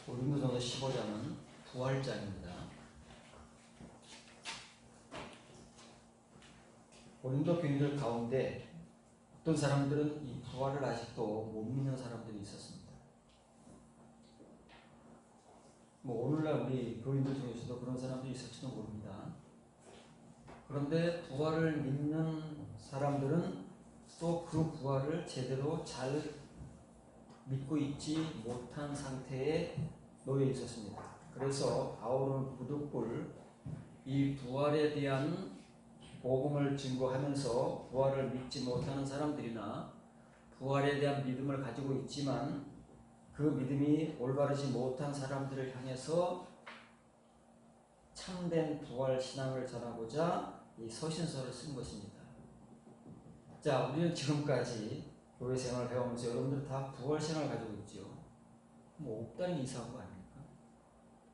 고린도전서 15장은 부활장입니다. 고린도 교인들 가운데 어떤 사람들은 이 부활을 아직도 못 믿는 사람들이 있었습니다. 오늘날 우리 교인들 중에서도 그런 사람들이 있을지도 모릅니다. 그런데 부활을 믿는 사람들은 또 그 부활을 제대로 잘 믿고 있지 못한 상태에 놓여 있었습니다. 그래서 바울은 부득불 이 부활에 대한 복음을 증거하면서 부활을 믿지 못하는 사람들이나 부활에 대한 믿음을 가지고 있지만 그 믿음이 올바르지 못한 사람들을 향해서 참된 부활 신앙을 전하고자 이 서신서를 쓴 것입니다. 자, 우리는 지금까지 교회 생활을 해오면서 여러분들 다 부활 신앙을 가지고 있죠. 없다는 게 이상한 거 아닙니까?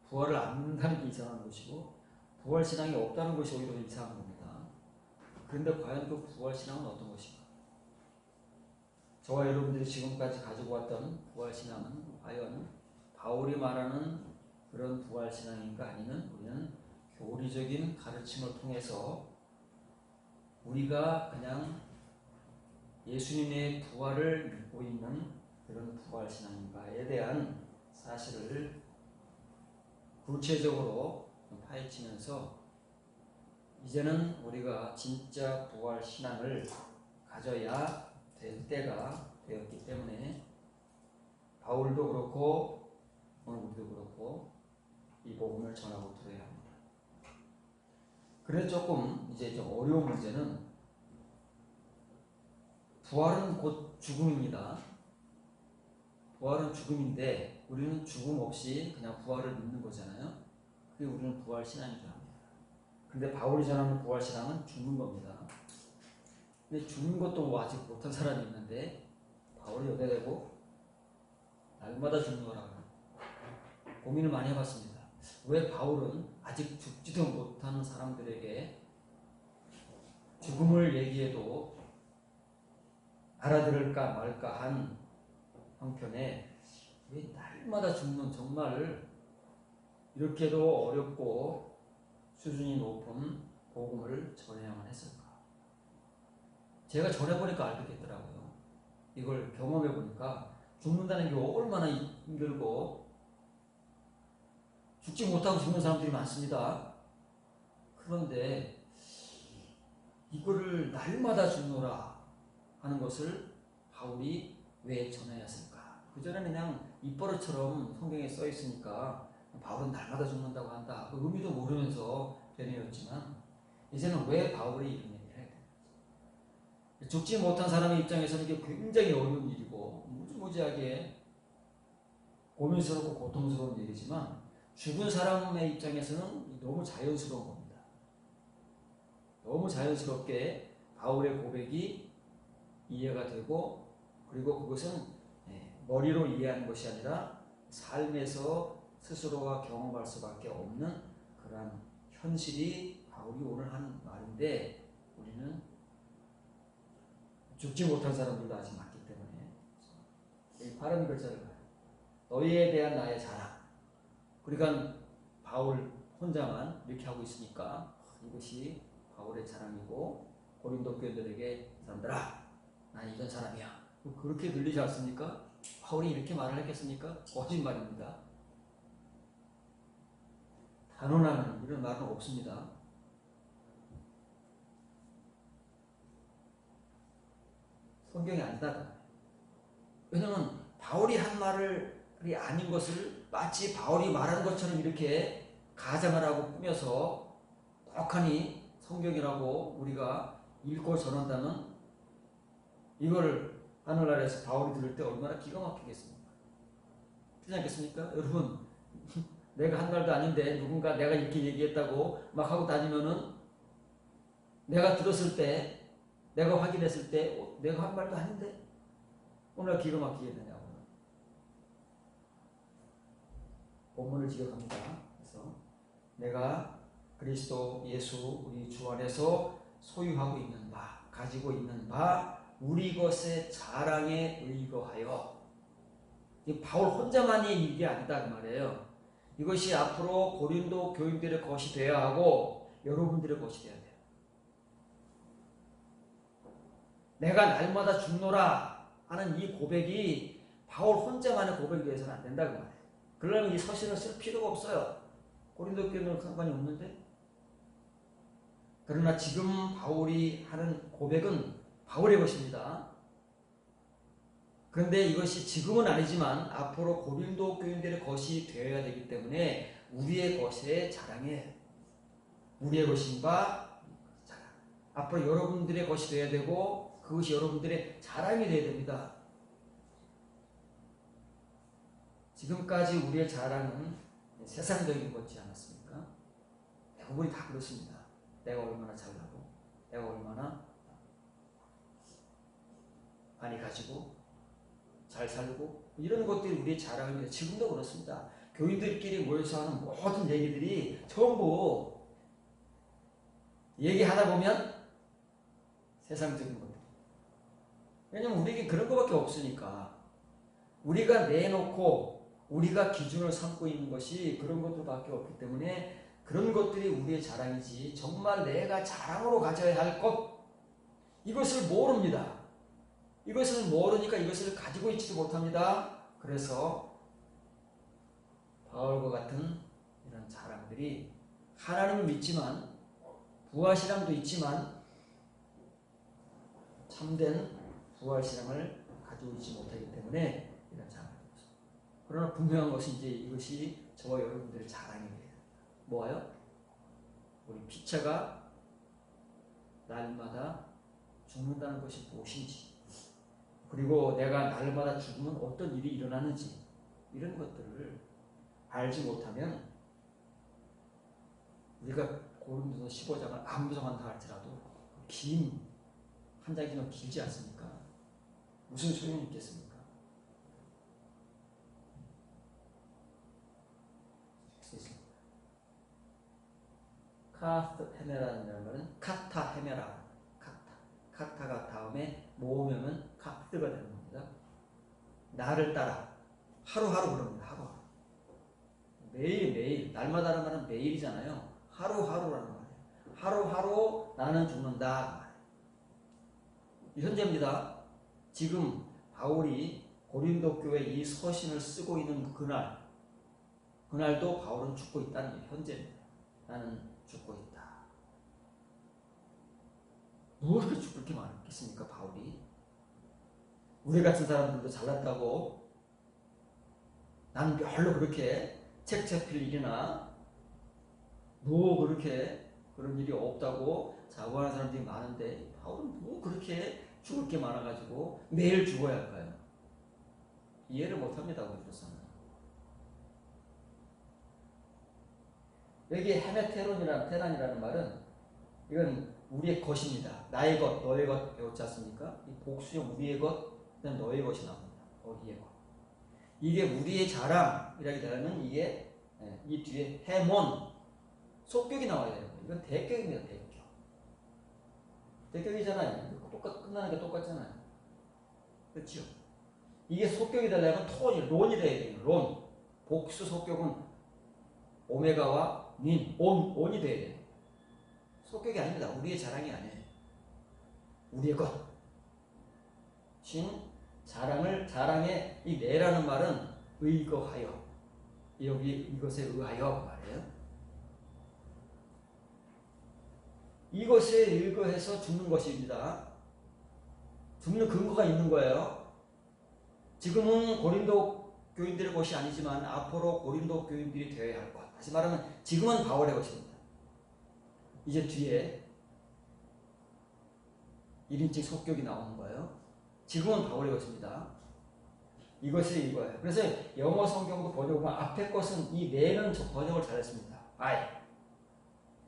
부활을 안 믿는다는 게 이상한 것이고 부활 신앙이 없다는 것이 오히려 이상한 겁니다. 그런데 과연 그 부활 신앙은 어떤 것인가? 저와 여러분들이 지금까지 가지고 왔던 부활 신앙은 과연 바울이 말하는 그런 부활 신앙인가 아니면 우리는 교리적인 가르침을 통해서 우리가 그냥 예수님의 부활을 믿고 있는 그런 부활 신앙인가에 대한 사실을 구체적으로 파헤치면서 이제는 우리가 진짜 부활 신앙을 가져야 될 때가 되었기 때문에 바울도 그렇고 오늘 우리도 그렇고 이 복음을 전하고 들어야 합니다. 그래서 조금 이제 좀 어려운 문제는 부활은 곧 죽음입니다. 부활은 죽음인데 우리는 죽음 없이 그냥 부활을 믿는 거잖아요. 그게 우리는 부활 신앙이라고 합니다. 근데 바울이 전하는 부활 신앙은 죽는 겁니다. 근데 죽는 것도 아직 못한 사람이 있는데 바울이 여기다 대고 날마다 죽는 거라고 고민을 많이 해봤습니다. 왜 바울은 아직 죽지도 못하는 사람들에게 죽음을 얘기해도 알아들을까 말까 한 형편에 왜 날마다 죽는 정말 이렇게도 어렵고 수준이 높은 복음을 전해야만 했을까? 제가 전해보니까 알겠더라고요. 이걸 경험해보니까 죽는다는 게 얼마나 힘들고 죽지 못하고 죽는 사람들이 많습니다. 그런데 이거를 날마다 죽노라 하는 것을 바울이 왜 전해야 했을까? 그전에는 그냥 입버릇처럼 성경에 써 있으니까 바울은 날마다 죽는다고 한다. 그 의미도 모르면서 되뇌었지만 이제는 왜 바울이 이런 얘기를 해야 돼? 죽지 못한 사람의 입장에서는 이게 굉장히 어려운 일이고 무지무지하게 고민스럽고 고통스러운 일이지만 죽은 사람의 입장에서는 너무 자연스러운 겁니다. 너무 자연스럽게 바울의 고백이 이해가 되고 그리고 그것은 머리로 이해하는 것이 아니라 삶에서 스스로가 경험할 수밖에 없는 그러한 현실이 바울이 오늘 한 말인데 우리는 죽지 못한 사람들도 아직 많기 때문에 이 바른 글자를 봐요. 너희에 대한 나의 자랑. 그러니까 바울 혼자만 이렇게 하고 있으니까 이것이 바울의 자랑이고 고린도 교인들에게 사람들아 난 이런 사람이야. 그렇게 들리지 않습니까? 바울이 이렇게 말을 했겠습니까? 거짓말입니다. 단언하는 이런 말은 없습니다. 성경이 아니다. 왜냐하면 바울이 한 말이 아닌 것을 마치 바울이 말한 것처럼 이렇게 가장을 하고 꾸며서 떡하니 성경이라고 우리가 읽고 전한다면 이걸 하늘나라에서 바울이 들을 때 얼마나 기가 막히겠습니까? 그렇지 않겠습니까? 여러분 내가 한 말도 아닌데 누군가 내가 이렇게 얘기했다고 막 하고 다니면은 내가 들었을 때 내가 확인했을 때 내가 한 말도 아닌데 얼마나 기가 막히겠느냐고. 본문을 지적합니다. 그래서 내가 그리스도 예수 우리 주 안에서 소유하고 있는 바 가지고 있는 바 우리 것의 자랑에 의거하여 이 바울 혼자만이 이게 아니다 그 말이에요. 이것이 앞으로 고린도 교인들의 것이 되어야 하고 여러분들의 것이 되어야 돼요. 내가 날마다 죽노라 하는 이 고백이 바울 혼자만의 고백이 되어서는 안 된다 그 말이에요. 그러려면 이 서신을 쓸 필요가 없어요. 고린도 교인들은 상관이 없는데. 그러나 지금 바울이 하는 고백은 바울의 것입니다. 그런데 이것이 지금은 아니지만 앞으로 고린도 교인들의 것이 되어야 되기 때문에 우리의 것에 자랑해. 우리의 것인가 자랑. 앞으로 여러분들의 것이 되어야 되고 그것이 여러분들의 자랑이 되어야 됩니다. 지금까지 우리의 자랑은 세상적인 것이지 않았습니까? 대부분이 다 그렇습니다. 내가 얼마나 잘나고 내가 얼마나 많이 가지고 잘 살고 이런 것들이 우리의 자랑입니다. 지금도 그렇습니다. 교인들끼리 모여서 하는 모든 얘기들이 전부 얘기하다 보면 세상적인 것들. 왜냐면 우리에게 그런 것밖에 없으니까. 우리가 내놓고 우리가 기준을 삼고 있는 것이 그런 것들밖에 없기 때문에 그런 것들이 우리의 자랑이지 정말 내가 자랑으로 가져야 할 것 이것을 모릅니다. 이것을 모르니까 이것을 가지고 있지도 못합니다. 그래서 바울과 같은 이런 자랑들이 하나님을 믿지만 부활신앙도 있지만 참된 부활신앙을 가지고 있지 못하기 때문에 이런 자랑을 합니다. 그러나 분명한 것은 이제 이것이 저와 여러분들의 자랑이에요. 뭐예요? 우리 피차가 날마다 죽는다는 것이 무엇인지 그리고 내가 날마다 죽으면 어떤 일이 일어나는지 이런 것들을 알지 못하면 우리가 고린도서 15장을 암송한다 할지라도 긴 한 장이 좀 길지 않습니까? 무슨 소용이 있겠습니까? 카스트 헤메라는 말은 카타 헤메라 카타가 다음에 모으면 카스트가 되는 겁니다. 나를 따라 하루하루 그럽니다. 하루하루 매일매일 날마다라는 말은 매일이잖아요. 하루하루라는 말이에요. 하루하루 나는 죽는다. 현재입니다. 지금 바울이 고린도 교회에 이 서신을 쓰고 있는 그날도 바울은 죽고 있다는 게 현재입니다. 나는 죽고 있다. 뭐 그렇게 죽을 게 많겠습니까, 바울이? 우리 같은 사람들도 잘났다고 나는 별로 그렇게 책 잡힐 일이나 뭐 그렇게 그런 일이 없다고 자부하는 사람들이 많은데 바울은 뭐 그렇게 죽을 게 많아가지고 매일 죽어야 할까요? 이해를 못합니다, 우리로서는. 여기 테란이라는 말은 이건 우리의 것입니다. 나의 것, 너의 것 배웠지 않습니까? 이 복수형 우리의 것, 그다음 너의 것이 나옵니다. 너희의 것. 이게 우리의 자랑이라기보다는 이게 이 뒤에 해몬, 속격이 나와야 돼요. 이건 대격입니다, 대격. 대격이잖아요. 끝나는 게 똑같잖아요. 그렇죠? 이게 속격이 되려면 론이 돼야 돼요. 론. 복수 속격은 오메가와 온이 돼야 돼요. 속격이 아닙니다. 우리의 자랑이 아니에요. 우리의 것. 자랑의 이 내라는 말은 의거하여. 여기 이것에 의하여 말이에요. 이것에 의거해서 죽는 것입니다. 죽는 근거가 있는 거예요. 지금은 고린도 교인들의 것이 아니지만 앞으로 고린도 교인들이 되어야 할 것. 다시 말하면 지금은 바울의 것입니다. 이제 뒤에 1인칭 속격이 나오는 거예요. 지금은 바울의 것입니다. 이것을 이거예요. 그래서 영어 성경도 번역하면 앞에 것은 이 내는 번역을 잘했습니다.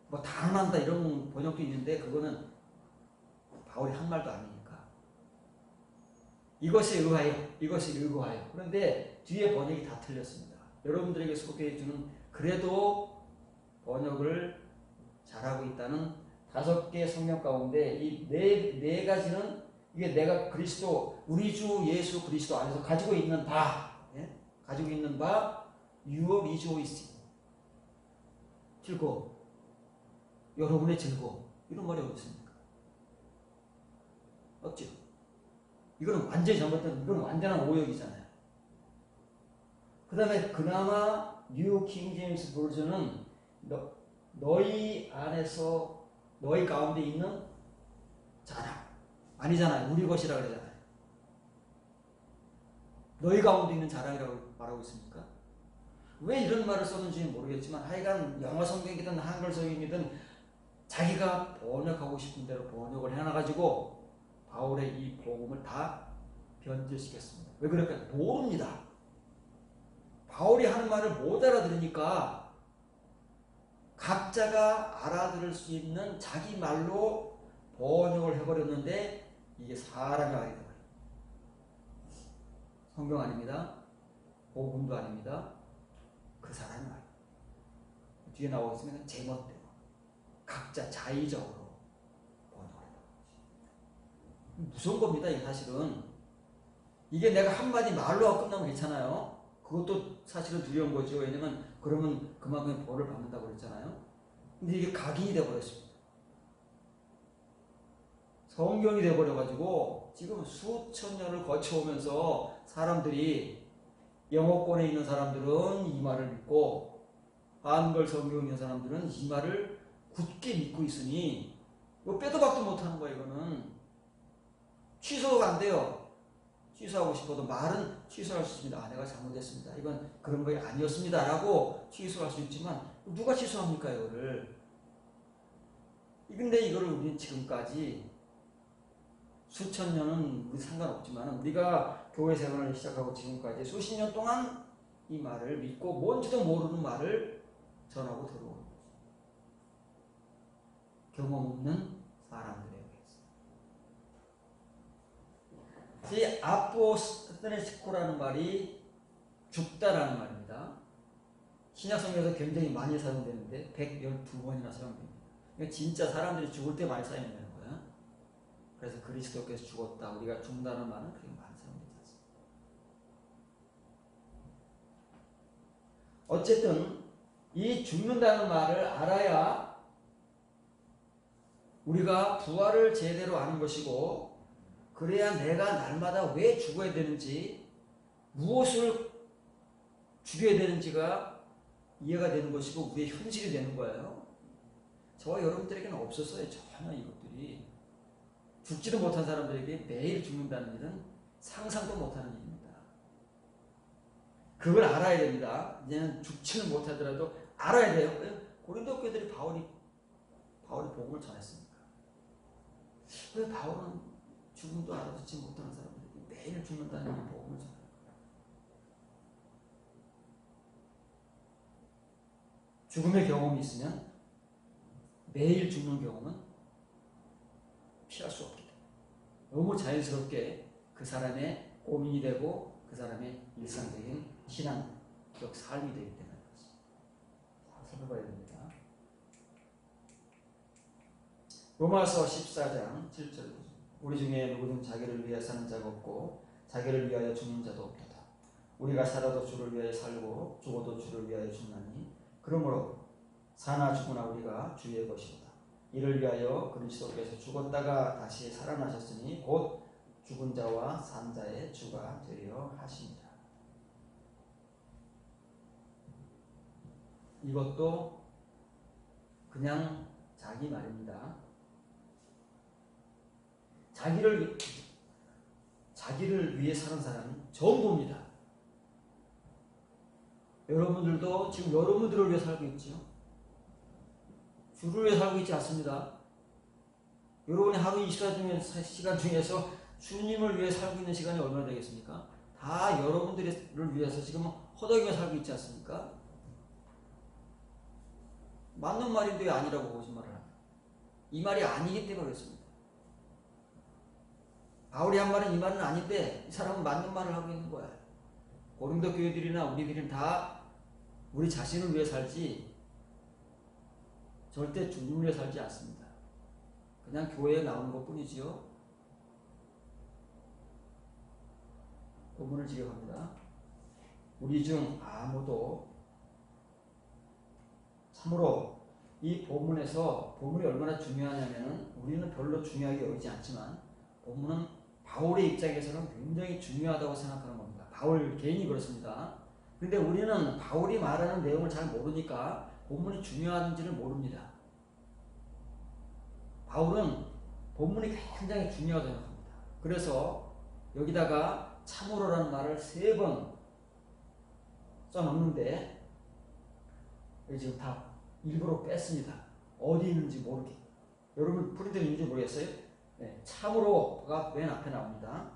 뭐 당연한다 이런 번역도 있는데 그거는 바울이 한 말도 아니니까. 이것에 의거하여. 그런데 뒤에 번역이 다 틀렸습니다. 여러분들에게 소개해주는 그래도 번역을 잘하고 있다는 5개의 성경 가운데 이 네 가지는 이게 내가 그리스도 우리 주 예수 그리스도 안에서 가지고 있는 다. 예? 가지고 있는 바 your rejoicing 즐거움, 여러분의 즐거움 이런 말이 어디 있습니까? 없죠. 이거는 완전히 잘못된, 이건 완전한 오역이잖아요. 그 다음에 그나마 뉴 킹 제임스 버전은 너희 안에서 너희 가운데 있는 자랑 아니잖아요. 우리 것이라 그러잖아요. 너희 가운데 있는 자랑이라고 말하고 있습니까? 왜 이런 말을 썼는지 모르겠지만 하여간 영어 성경이든 한글 성경이든 자기가 번역하고 싶은 대로 번역을 해놔가지고 바울의 이 복음을 다 변질시켰습니다. 왜 그럴까요? 모릅니다. 바울이 하는 말을 못 알아들으니까 각자가 알아들을 수 있는 자기 말로 번역을 해버렸는데 이게 사람의 말이 되어요. 성경 아닙니다. 복음도 아닙니다. 그 사람의 말. 뒤에 나오고 있으면 제멋대로 각자 자의적으로 번역을 해버린 거지. 무서운 겁니다. 이게 사실은. 이게 내가 한마디 말로 하고 끝나면 괜찮아요. 그것도 사실은 두려운 거죠. 왜냐면 그러면 그만큼 벌을 받는다고 그랬잖아요. 근데 이게 각인이 돼버렸습니다. 성경이 돼버려가지고 지금 수천 년을 거쳐오면서 사람들이 영어권에 있는 사람들은 이 말을 믿고 한글 성경에 있는 사람들은 이 말을 굳게 믿고 있으니 이거 빼도 박도 못하는 거야. 이거는 취소가 안 돼요. 취소하고 싶어도 말은 취소할 수 있습니다. 아, 내가 잘못했습니다. 이건 그런 거 아니었습니다. 라고 취소할 수 있지만 누가 취소합니까 이거를. 근데 이거를 우리는 지금까지 수천 년은 우리 상관없지만 우리가 교회 생활을 시작하고 지금까지 수십 년 동안 이 말을 믿고 뭔지도 모르는 말을 전하고 들어오는 거죠. 경험 없는 사람들에게. 이 아포스테네스코라는 말이 죽다라는 말입니다. 신약성경에서 굉장히 많이 사용되는데 112번이나 사용됩니다. 그러니까 진짜 사람들이 죽을 때 많이 사용되는 거야. 그래서 그리스도께서 죽었다, 우리가 죽는다는 말은 그렇게 많이 사용되지 않습니다. 어쨌든 이 죽는다는 말을 알아야 우리가 부활을 제대로 아는 것이고, 그래야 내가 날마다 왜 죽어야 되는지, 무엇을 죽여야 되는지가 이해가 되는 것이고 우리의 현실이 되는 거예요. 저와 여러분들에게는 없었어요. 전혀 이것들이. 죽지도 못한 사람들에게 매일 죽는다는 일은 상상도 못하는 일입니다. 그걸 알아야 됩니다. 이제는 죽지는 못하더라도 알아야 돼요. 고린도 교회들이 바울이 복음을 전했습니까? 왜 바울은 죽음도 알아듣지 못하는 사람들에게 매일 죽는다는 이 복음을 전합니까? 죽음의 경험이 있으면 매일 죽는 경험은 피할 수 없기 때문에 너무 자연스럽게 그 사람의 고민이 되고 그 사람의 일상적인 신앙적 삶이 되기 때문에 잘 살펴봐야 됩니다. 로마서 14장 7절, 우리 중에 누구든 자기를 위해 사는 자가 없고 자기를 위하여 죽는 자도 없도다. 우리가 살아도 주를 위하여 살고 죽어도 주를 위하여 죽나니 그러므로 사나 죽으나 우리가 주의 것이로다. 이를 위하여 그리스도께서 죽었다가 다시 살아나셨으니 곧 죽은 자와 산 자의 주가 되려 하십니다. 이것도 그냥 자기 말입니다. 자기를 위해 사는 사람은 전부입니다. 여러분들도 지금 여러분들을 위해 살고 있죠. 주를 위해 살고 있지 않습니다. 여러분이 하루 24시간 중에서 주님을 위해 살고 있는 시간이 얼마나 되겠습니까? 다 여러분들을 위해서 지금 허덕이며 살고 있지 않습니까? 맞는 말인데 왜 아니라고 거짓말을 합니다. 이 말이 아니기 때문에 그렇습니다. 바울이 한 말은 이 말은 아닌데 이 사람은 맞는 말을 하고 있는 거야. 고린도 교회들이나 우리들은 다 우리 자신을 위해 살지 절대 주님을 위해 살지 않습니다. 그냥 교회에 나오는 것 뿐이지요. 본문을 지켜갑니다. 우리 중 아무도 참으로 이 본문에서 본문이 얼마나 중요하냐면은 우리는 별로 중요하게 여기지 않지만 본문은 바울의 입장에서는 굉장히 중요하다고 생각하는 겁니다. 바울 개인이 그렇습니다. 그런데 우리는 바울이 말하는 내용을 잘 모르니까 본문이 중요한지를 모릅니다. 바울은 본문이 굉장히 중요하다고 생각합니다. 그래서 여기다가 참으로라는 말을 3번 써놓는데 지금 다 일부러 뺐습니다. 어디 있는지 모르게. 여러분 프린트 있는지 모르겠어요? 네, 참으로가 맨 앞에 나옵니다.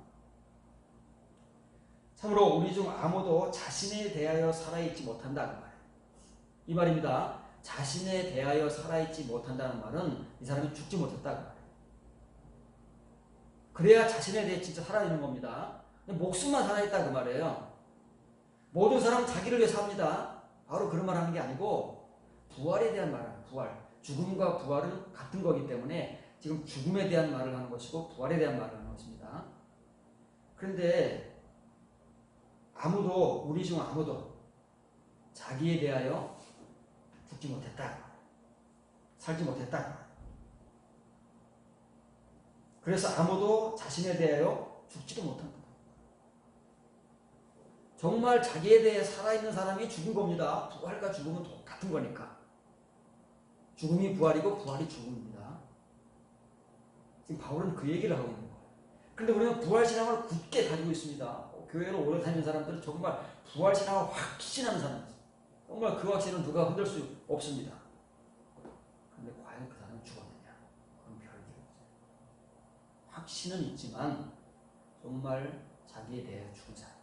참으로 우리 중 아무도 자신에 대하여 살아있지 못한다 그 말이에요. 이 말입니다. 자신에 대하여 살아있지 못한다는 말은 이 사람이 죽지 못했다 그 말이에요. 그래야 자신에 대해 진짜 살아있는 겁니다. 목숨만 살아있다 그 말이에요. 모든 사람은 자기를 위해 삽니다. 바로 그런 말 하는 게 아니고 부활에 대한 말은 부활. 죽음과 부활은 같은 거기 때문에 지금 죽음에 대한 말을 하는 것이고 부활에 대한 말을 하는 것입니다. 그런데 아무도 우리 중 아무도 자기에 대하여 죽지 못했다. 살지 못했다. 그래서 아무도 자신에 대하여 죽지도 못한다. 정말 자기에 대해 살아있는 사람이 죽은 겁니다. 부활과 죽음은 똑같은 거니까. 죽음이 부활이고 부활이 죽음입니다. 지금 바울은 그 얘기를 하고 있는 거예요. 그런데 우리는 부활신앙을 굳게 가지고 있습니다. 교회를 오래 다니는 사람들은 정말 부활신앙을 확신하는 사람이죠. 정말 그 확신은 누가 흔들 수 없습니다. 그런데 과연 그 사람은 죽었느냐? 그건 별개죠. 확신은 있지만 정말 자기에 대해 죽은 사람.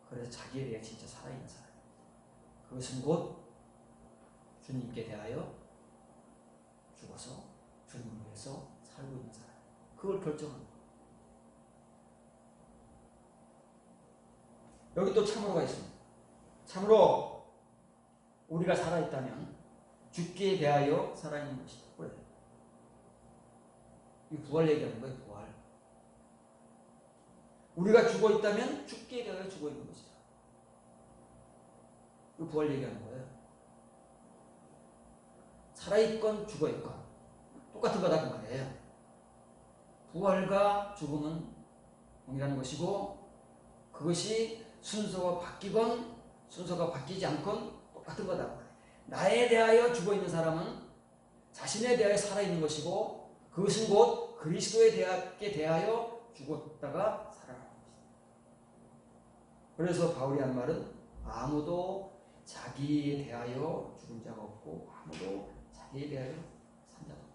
그래서 자기에 대해 진짜 살아있는 사람. 그것은 곧 주님께 대하여 죽어서 주님을 위해서 살고 있는 사람. 그걸 결정합니다. 여기 또 참으로가 있습니다. 참으로 우리가 살아있다면 죽기에 대하여 살아있는 것이다. 그래. 이 부활 얘기하는 거예요. 부활. 우리가 죽어 있다면 죽기에 대하여 죽어 있는 것이다. 이 부활 얘기하는 거예요. 살아있건 죽어있건 똑같은 거다 그 말이에요. 부활과 죽음은 동일한 것이고 그것이 순서가 바뀌건 순서가 바뀌지 않건 똑같은 거다. 나에 대하여 죽어있는 사람은 자신에 대하여 살아있는 것이고 그것은 곧 그리스도에 대하여 죽었다가 살아나는 것이다. 그래서 바울이 한 말은 아무도 자기에 대하여 죽은 자가 없고 아무도 자기에 대하여 산 자가 없다.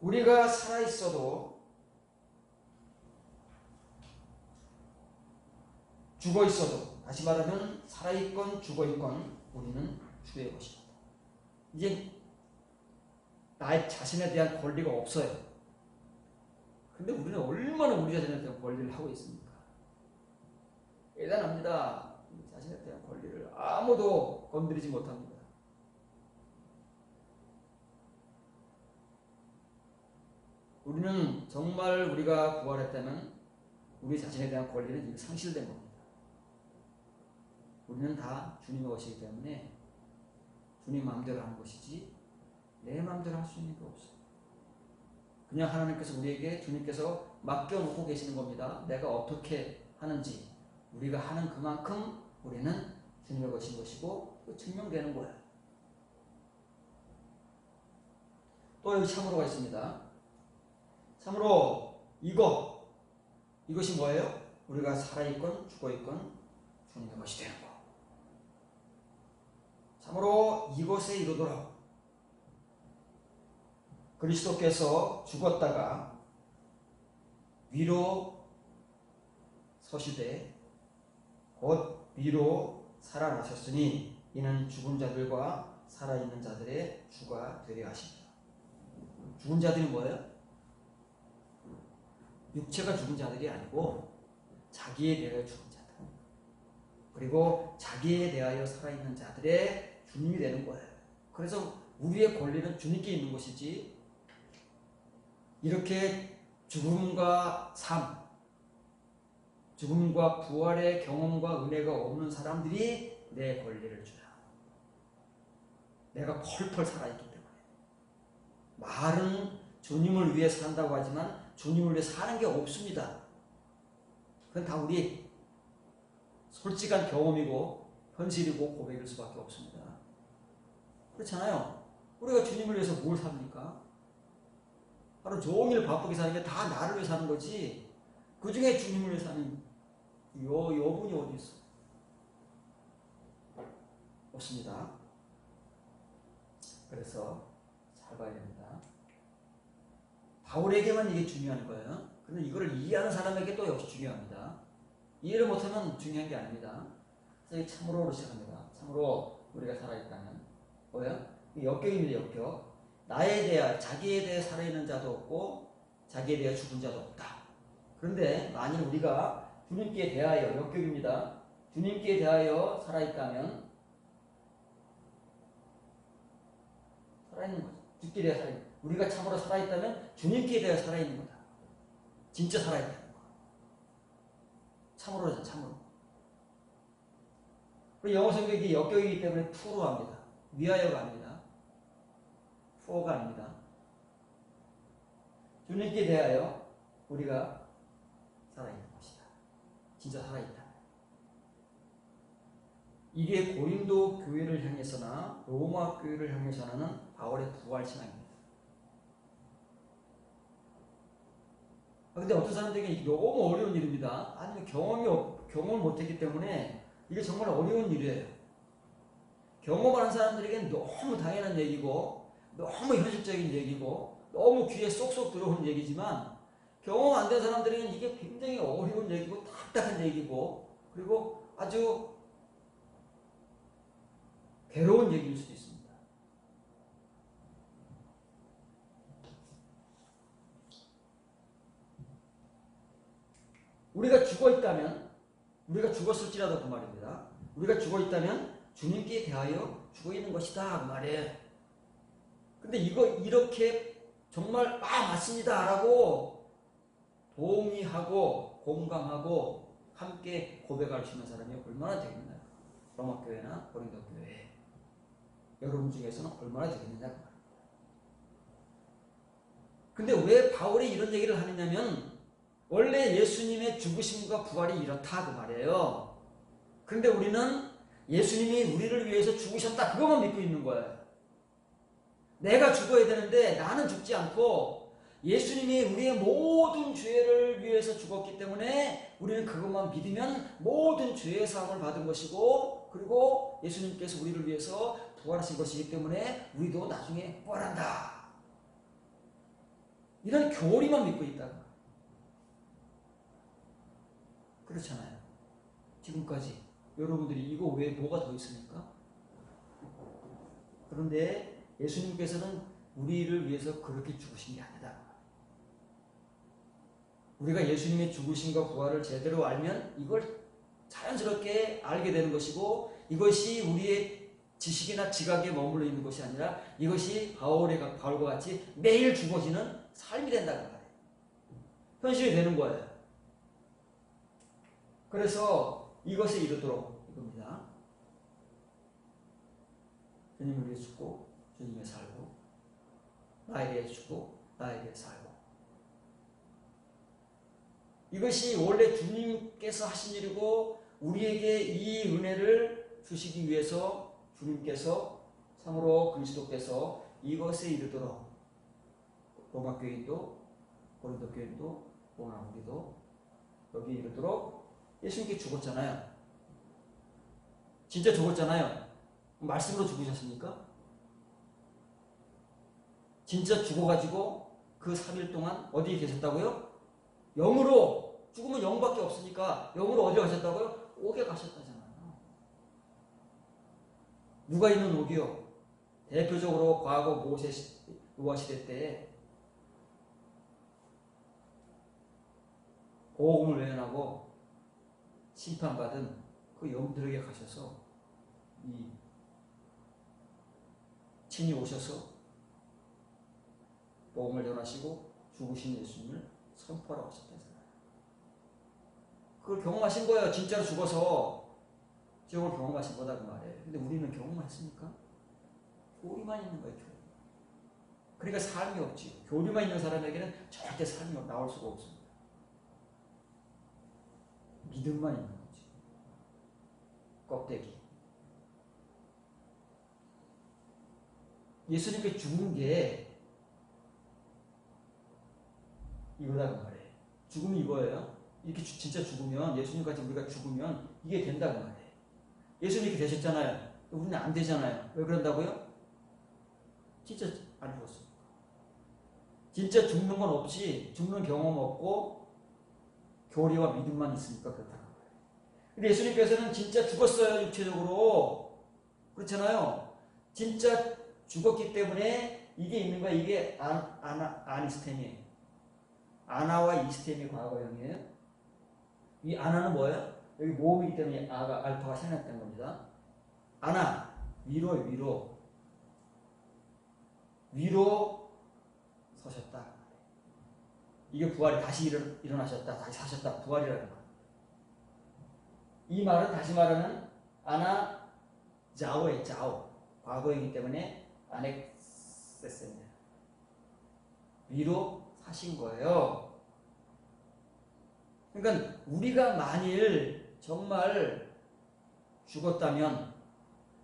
우리가 살아있어도 죽어있어도 다시 말하면 살아있건 죽어있건 우리는 주의 것입니다. 이제 나의 자신에 대한 권리가 없어요. 근데 우리는 얼마나 우리 자신에 대한 권리를 하고 있습니까? 대단합니다. 우리 자신에 대한 권리를 아무도 건드리지 못합니다. 우리는 정말 우리가 부활했다면 우리 자신에 대한 권리는 이미 상실된 겁니다. 우리는 다 주님의 것이기 때문에 주님 마음대로 하는 것이지 내 마음대로 할 수 있는 게 없어요. 그냥 하나님께서 우리에게 주님께서 맡겨놓고 계시는 겁니다. 내가 어떻게 하는지 우리가 하는 그만큼 우리는 주님의 것인 것이고 증명되는 거예요. 또 여기 참으로가 있습니다. 참으로 이것이 뭐예요? 우리가 살아있건 죽어있건 주님의 것이 되는 거. 참으로 이것에 이르도록 그리스도께서 죽었다가 위로 서시되 곧 위로 살아나셨으니 이는 죽은 자들과 살아있는 자들의 주가 되려 하십니다. 죽은 자들이 뭐예요? 육체가 죽은 자들이 아니고 자기에 대하여 죽은 자들 그리고 자기에 대하여 살아있는 자들의 주님이 되는 거예요. 그래서 우리의 권리는 주님께 있는 것이지 이렇게 죽음과 삶, 죽음과 부활의 경험과 은혜가 없는 사람들이 내 권리를 주라. 내가 펄펄 살아있기 때문에. 말은 주님을 위해 산다고 하지만 주님을 위해 사는 게 없습니다. 그건 다 우리 솔직한 경험이고 현실이고 고백일 수밖에 없습니다. 그렇잖아요. 우리가 주님을 위해서 뭘 삽니까? 하루 종일 바쁘게 사는 게 다 나를 위해 사는 거지. 그 중에 주님을 위해 사는 여분이 어디 있어? 없습니다. 그래서 잘 봐야 됩니다. 바울에게만 이게 중요한 거예요. 그런데 이거를 이해하는 사람에게 또 역시 중요합니다. 이해를 못하면 중요한 게 아닙니다. 그래서 참으로로 시작합니다. 참으로 우리가 살아있다면 뭐예요? 역경입니다. 역경. 나에 대하여 자기에 대해 살아있는 자도 없고 자기에 대해 죽은 자도 없다. 그런데 만일 우리가 주님께 대하여 역경입니다. 주님께 대하여 살아있다면 살아있는 거죠. 주께 대하여 살아있는 거죠. 우리가 참으로 살아있다면 주님께 대하여 살아있는 거다. 진짜 살아있다는 거. 참으로죠. 참으로. 그리고 영어 성격이 역경이기 때문에 투로 합니다. 위하여가 아닙니다. 투어가 아닙니다. 주님께 대하여 우리가 살아있는 것이다. 진짜 살아있다. 이게 고린도 교회를 향해서나 로마 교회를 향해서는 바울의 부활 신앙입니다. 근데 어떤 사람들에게 너무 어려운 일입니다. 아니면 경험을 못했기 때문에 이게 정말 어려운 일이에요. 경험하는 사람들에게는 너무 당연한 얘기고 너무 현실적인 얘기고 너무 귀에 쏙쏙 들어오는 얘기지만 경험 안 된 사람들에게는 이게 굉장히 어려운 얘기고 답답한 얘기고 그리고 아주 괴로운 얘기일 수도 있습니다. 우리가 죽어있다면 우리가 죽었을지라도 그 말입니다. 우리가 죽어있다면 주님께 대하여 죽어있는 것이다 그 말이에요. 근데 이렇게 정말 맞습니다 라고 동의하고 공감하고 함께 고백할 수 있는 사람이 얼마나 되겠나요? 로마 교회나 고린도 교회 여러분 중에서는 얼마나 되겠느냐. 근데 왜 바울이 이런 얘기를 하느냐면 원래 예수님의 죽으심과 부활이 이렇다 그 말이에요. 그런데 우리는 예수님이 우리를 위해서 죽으셨다 그것만 믿고 있는 거예요. 내가 죽어야 되는데 나는 죽지 않고 예수님이 우리의 모든 죄를 위해서 죽었기 때문에 우리는 그것만 믿으면 모든 죄의 사함을 받은 것이고 그리고 예수님께서 우리를 위해서 부활하신 것이기 때문에 우리도 나중에 부활한다. 이런 교리만 믿고 있다. 그렇잖아요. 지금까지 여러분들이 이거 외에 뭐가 더 있습니까? 그런데 예수님께서는 우리를 위해서 그렇게 죽으신 게 아니다. 우리가 예수님의 죽으심과 부활을 제대로 알면 이걸 자연스럽게 알게 되는 것이고 이것이 우리의 지식이나 지각에 머물러 있는 것이 아니라 이것이 바울과 같이 매일 죽어지는 삶이 된다는 거예요. 현실이 되는 거예요. 그래서 이것에 이르도록 이겁니다. 주님을 위해 죽고 주님에 살고 나에 대해 죽고 나에 대해 살고 이것이 원래 주님께서 하신 일이고 우리에게 이 은혜를 주시기 위해서 주님께서 참으로 그리스도께서 이것에 이르도록 로마 교인도 고린도 교인도 오나 우리도 여기 이르도록 예수님께 죽었잖아요. 진짜 죽었잖아요. 말씀으로 죽으셨습니까? 진짜 죽어가지고 그 3일 동안 어디에 계셨다고요? 영으로 죽으면 영밖에 없으니까 영으로 어디 가셨다고요? 옥에 가셨다잖아요. 누가 있는 옥이요? 대표적으로 과거 모세 노아 시대 때 복음을 외면하고 심판받은 그 영들에게 가셔서 이 친히 오셔서 복음을 전하시고 죽으신 예수님을 선포하라고 하셨다잖아요. 그걸 경험하신 거예요. 진짜로 죽어서 지옥을 경험하신 거다 그 말이에요. 근데 우리는 경험했습니까? 교리만 있는 거예요. 교리. 그러니까 삶이 없지. 교리만 있는 사람에게는 절대 삶이 나올 수가 없습니다. 믿음만 있는 거지. 껍데기. 예수님께 죽은 게 이거다 그 말이에요. 죽음이 이거예요. 이렇게 진짜 죽으면, 예수님같이 우리가 죽으면 이게 된다고 말이에요. 예수님 이렇게 되셨잖아요. 우리는 안 되잖아요. 왜 그런다고요? 진짜 안 죽었어요. 진짜 죽는 건 없이, 죽는 경험 없고 교리와 믿음만 있으니까 그렇다는 거예요. 근데 예수님께서는 진짜 죽었어요. 육체적으로. 그렇잖아요. 진짜 죽었기 때문에 이게 있는 거야. 이게 아니스템이에요. 아나와 이스템이 과거형이에요. 이 아나는 뭐예요? 여기 모음이기 때문에 아가 알파가 생략된 겁니다. 아나, 위로예요. 위로 서셨다. 이게 부활이 다시 일어나셨다. 다시 사셨다. 부활이라는 거예요. 이 말은 다시 말하는 아나 자오의 자오. 과거이기 때문에 아넥세스입니다. 위로 사신 거예요. 그러니까 우리가 만일 정말 죽었다면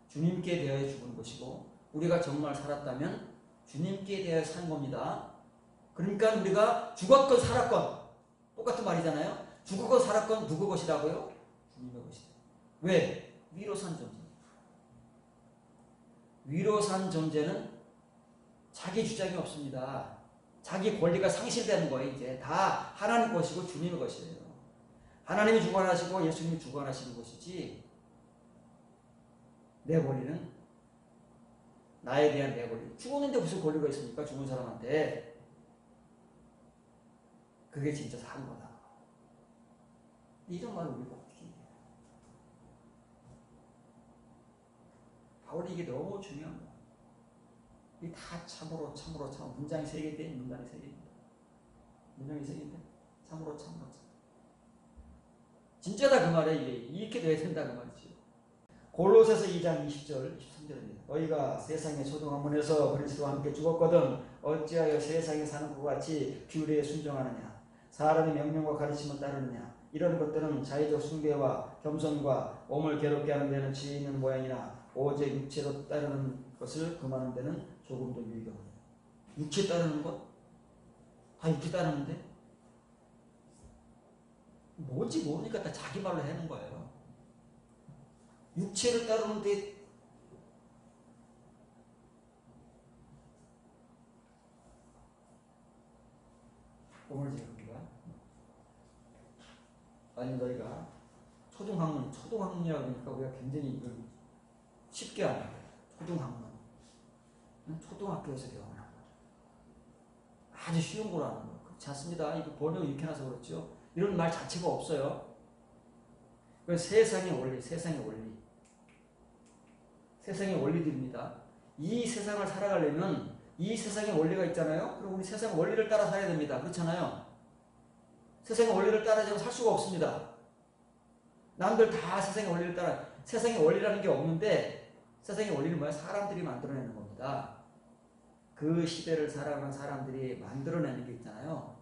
주님께 대하여 죽은 것이고, 우리가 정말 살았다면 주님께 대하여 산 겁니다. 그러니까 우리가 죽었건 살았건 똑같은 말이잖아요. 죽었건 살았건 누구 것이라고요? 주님의 것이다. 왜? 위로 산 존재. 위로 산 존재는 자기 주장이 없습니다. 자기 권리가 상실되는 거예요. 이제 다 하나님 것이고 주님의 것이에요. 하나님이 주관하시고 예수님이 주관하시는 것이지, 내 권리는 나에 대한 내 권리. 죽었는데 무슨 권리가 있습니까? 죽은 사람한테. 그게 진짜 산 거다. 이런 말을 우리가 어떻게 해요? 바울이 이게 너무 중요한 거야. 이게 다 참으로 문장이 3개인데, 문장이 3개입니다. 문장이 3개인데 참으로. 진짜다 그 말이야. 이게 이렇게 돼야 된다 그 말이지. 골로새서 2장 20절 23절입니다. 너희가 세상의 소동학문에서 그리스도와 함께 죽었거든 어찌하여 세상에 사는 것 같이 규례에 순종하느냐. 사람의 명령과 가르침을 따르느냐. 이런 것들은 자의적 숭배와 겸손과 몸을 괴롭게 하는 데는 지혜 있는 모양이나 오직 육체로 따르는 것을 금하는 데는 조금도 유익이 없느냐. 육체 따르는 것? 다 육체 따르는데? 뭔지 모르니까 다 자기 말로 하는 거예요. 육체를 따르는데 오늘 제가 아니 너희가 초등학문이라고 하니까 우리가 굉장히 이걸 쉽게 하는 거예요. 초등학문. 초등학교에서 배우는 거예요. 아주 쉬운 거라는 거예요. 그렇지 않습니다. 이거 번역을 이렇게 해놔서 그렇죠. 이런 말 자체가 없어요. 세상의 원리. 세상의 원리들입니다. 이 세상을 살아가려면 이 세상의 원리가 있잖아요. 그럼 우리 세상 원리를 따라 살아야 됩니다. 그렇잖아요. 세상의 원리를 따라서 살 수가 없습니다. 남들 다 세상의 원리를 따라. 세상의 원리라는 게 없는데, 세상의 원리는 뭐야? 사람들이 만들어내는 겁니다. 그 시대를 살아가는 사람들이 만들어내는 게 있잖아요.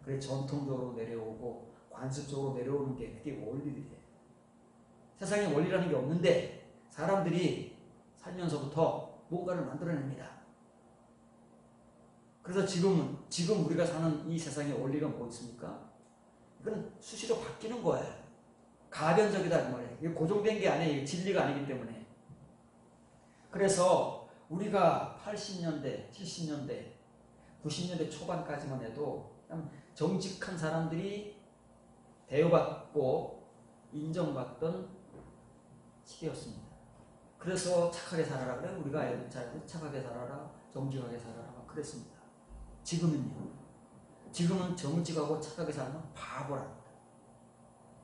그래 전통적으로 내려오고 관습적으로 내려오는 게 그게 원리들이에요. 세상에 원리라는 게 없는데 사람들이 살면서부터 뭔가를 만들어냅니다. 그래서 지금 우리가 사는 이 세상의 원리가 뭐 있습니까? 이건 수시로 바뀌는 거예요. 가변적이다 그 말이에요. 이게 고정된 게 아니에요. 진리가 아니기 때문에. 그래서 우리가 80년대, 70년대, 90년대 초반까지만 해도 정직한 사람들이 대우받고 인정받던 시대였습니다. 그래서 착하게 살아라 그래. 우리가 착하게 살아라, 정직하게 살아라 그랬습니다. 지금은요. 지금은 정직하고 착하게 살면 바보랍니다.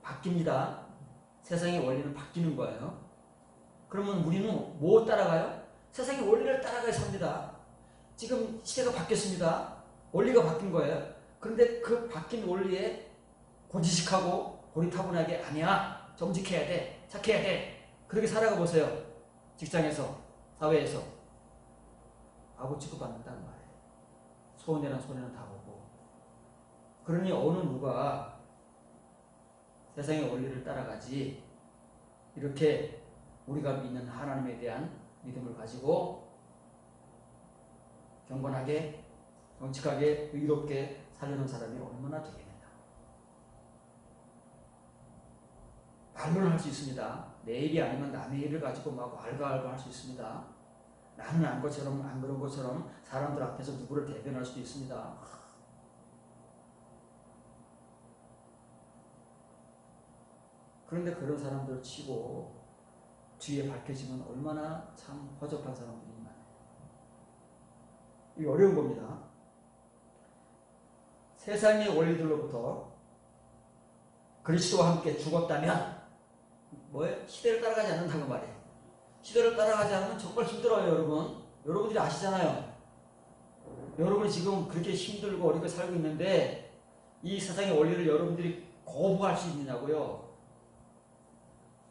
바뀝니다. 세상의 원리는 바뀌는 거예요. 그러면 우리는 뭐 따라가요? 세상의 원리를 따라가야 삽니다. 지금 시대가 바뀌었습니다. 원리가 바뀐 거예요. 그런데 그 바뀐 원리에 고지식하고 고리타분하게 아니야. 정직해야 돼. 착해야 돼. 그렇게 살아가 보세요. 직장에서, 사회에서. 바보 취급받는다는 말이에요. 손해는 다 보고. 그러니 어느 누가 세상의 원리를 따라가지 이렇게 우리가 믿는 하나님에 대한 믿음을 가지고 경건하게, 정직하게, 의롭게 살려는 사람이 얼마나 되겠느냐. 말로는 할 수 있습니다. 내 일이 아니면 남의 일을 가지고 막 왈가왈부 할 수 있습니다. 나는 안 그런 것처럼 사람들 앞에서 누구를 대변할 수도 있습니다. 그런데 그런 사람들 치고 뒤에 밝혀지면 얼마나 참 허접한 사람들이 많아요. 이게 어려운 겁니다. 세상의 원리들로부터 그리스도와 함께 죽었다면 뭐예요? 시대를 따라가지 않는다고 말이에요. 시대를 따라가지 않으면 정말 힘들어요, 여러분. 여러분들이 아시잖아요. 여러분이 지금 그렇게 힘들고 어렵게 살고 있는데 이 세상의 원리를 여러분들이 거부할 수 있느냐고요.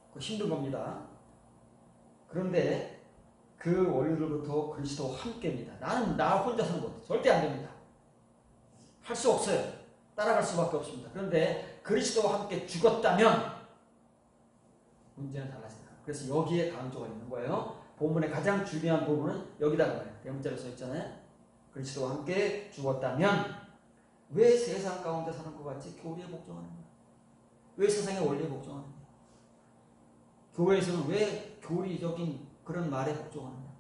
그거 힘든 겁니다. 그런데 그 원리들부터 그리스도와 함께입니다. 나는 나 혼자서는 못해. 절대 안 됩니다. 할 수 없어요. 따라갈 수밖에 없습니다. 그런데 그리스도와 함께 죽었다면 문제는 달라진다. 그래서 여기에 강조가 있는 거예요. 본문의 가장 중요한 부분은 여기다가 말해요. 대문자로 써 있잖아요. 그리스도와 함께 죽었다면 왜 세상 가운데 사는 것 같이 교리에 복종하는 거야? 왜 세상의 원리에 복종하는 거야? 교회에서는 왜 교리적인 그런 말에 복종하는 거야?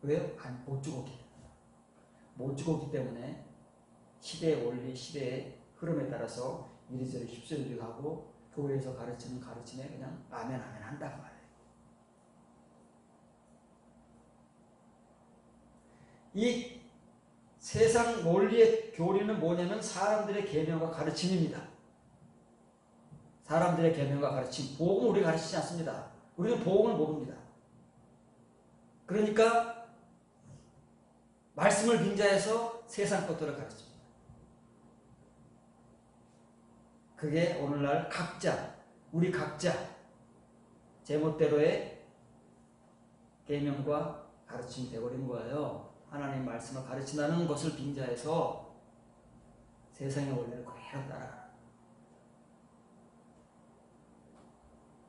왜요? 못 죽었기 때문에. 못 죽었기 때문에 시대의 원리, 시대의 흐름에 따라서 이리저리 휩쓸리기도 하고 교회에서 가르치는 가르침에 그냥 아멘 한다고 말해요. 이 세상 원리의 교리는 뭐냐면 사람들의 계명과 가르침입니다. 사람들의 계명과 가르침. 복음을 우리 가르치지 않습니다. 우리는 복음을 모릅니다. 그러니까 말씀을 빙자해서 세상 것들을 가르칩니다. 그게 오늘날 우리 각자 제멋대로의 계명과 가르침이 되어버린 거예요. 하나님 말씀을 가르친다는 것을 빙자해서 세상의 원리를 그대로 따라가는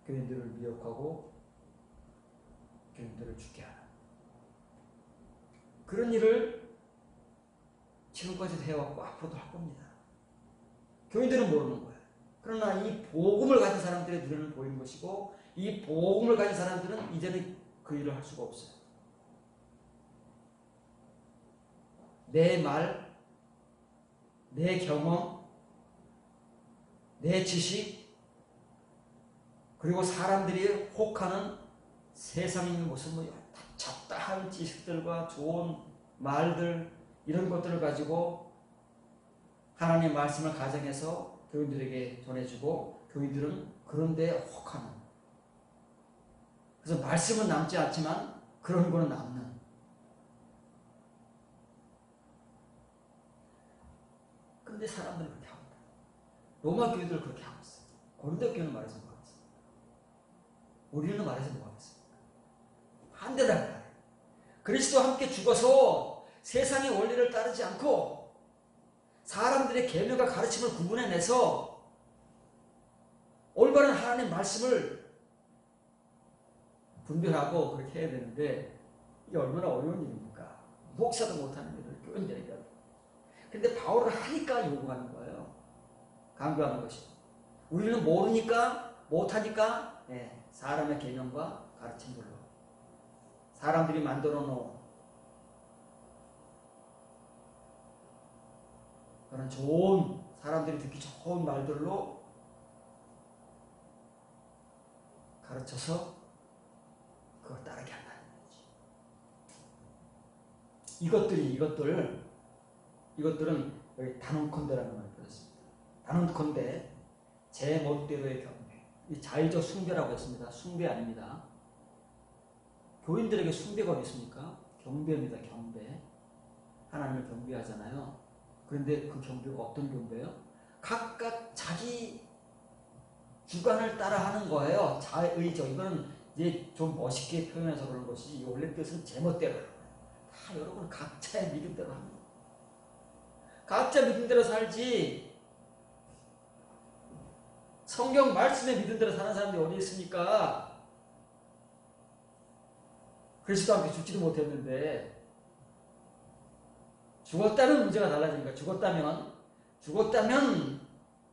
교인들을 미혹하고 교인들을 죽게 하는 그런 일을 지금까지도 해왔고 앞으로도 할 겁니다. 교인들은 모르는 거예요. 그러나 이 복음을 가진 사람들의 눈에는 보이는 것이고 이 복음을 가진 사람들은 이제는 그 일을 할 수가 없어요. 내 말, 내 경험, 내 지식, 그리고 사람들이 혹하는 세상의 모습을 잡다한 지식들과 좋은 말들 이런 것들을 가지고 하나님의 말씀을 가정해서 교인들에게 전해주고 교인들은 그런데 혹하는 그래서 말씀은 남지 않지만 그런 거는 남는 그런데 사람들은 그렇게 합니다. 로마 교회들 그렇게 하고 있어요. 고린도 교회는 말해서 뭐 하겠어요? 우리는 말해서 뭐 하겠어요? 반대다 말이에요. 그리스도와 함께 죽어서 세상의 원리를 따르지 않고 사람들의 계명과 가르침을 구분해내서 올바른 하나님의 말씀을 분별하고 그렇게 해야 되는데 이게 얼마나 어려운 일입니까? 목사도 못하는 일을 교인들에게 하고. 근데 바울을 하니까 요구하는 거예요. 강조하는 것이. 우리는 모르니까 못하니까 사람의 계명과 가르침들로 사람들이 만들어 놓은 그런 좋은 사람들이 듣기 좋은 말들로 가르쳐서 그걸 따르게 한다는 거지. 이것들은 여기 단언컨대라는 말을 들었습니다. 단언컨대 제 멋대로의 경배. 이 자의적 숭배라고 했습니다. 숭배 아닙니다. 교인들에게 숭배가 어디 있습니까? 경배입니다. 경배. 하나님을 경배하잖아요. 그런데 그 경배가 어떤 경배예요? 각각 자기 주관을 따라하는 거예요. 자의적. 이거는 이제 좀 멋있게 표현해서 그런 것이지 원래 뜻은 제멋대로 하는 거예요. 다 여러분 각자의 믿음대로 하는 거예요. 각자 믿음대로 살지 성경 말씀에 믿음대로 사는 사람들이 어디 있습니까? 그리스도와 함께 죽지도 못했는데 죽었다면 문제가 달라지니까 죽었다면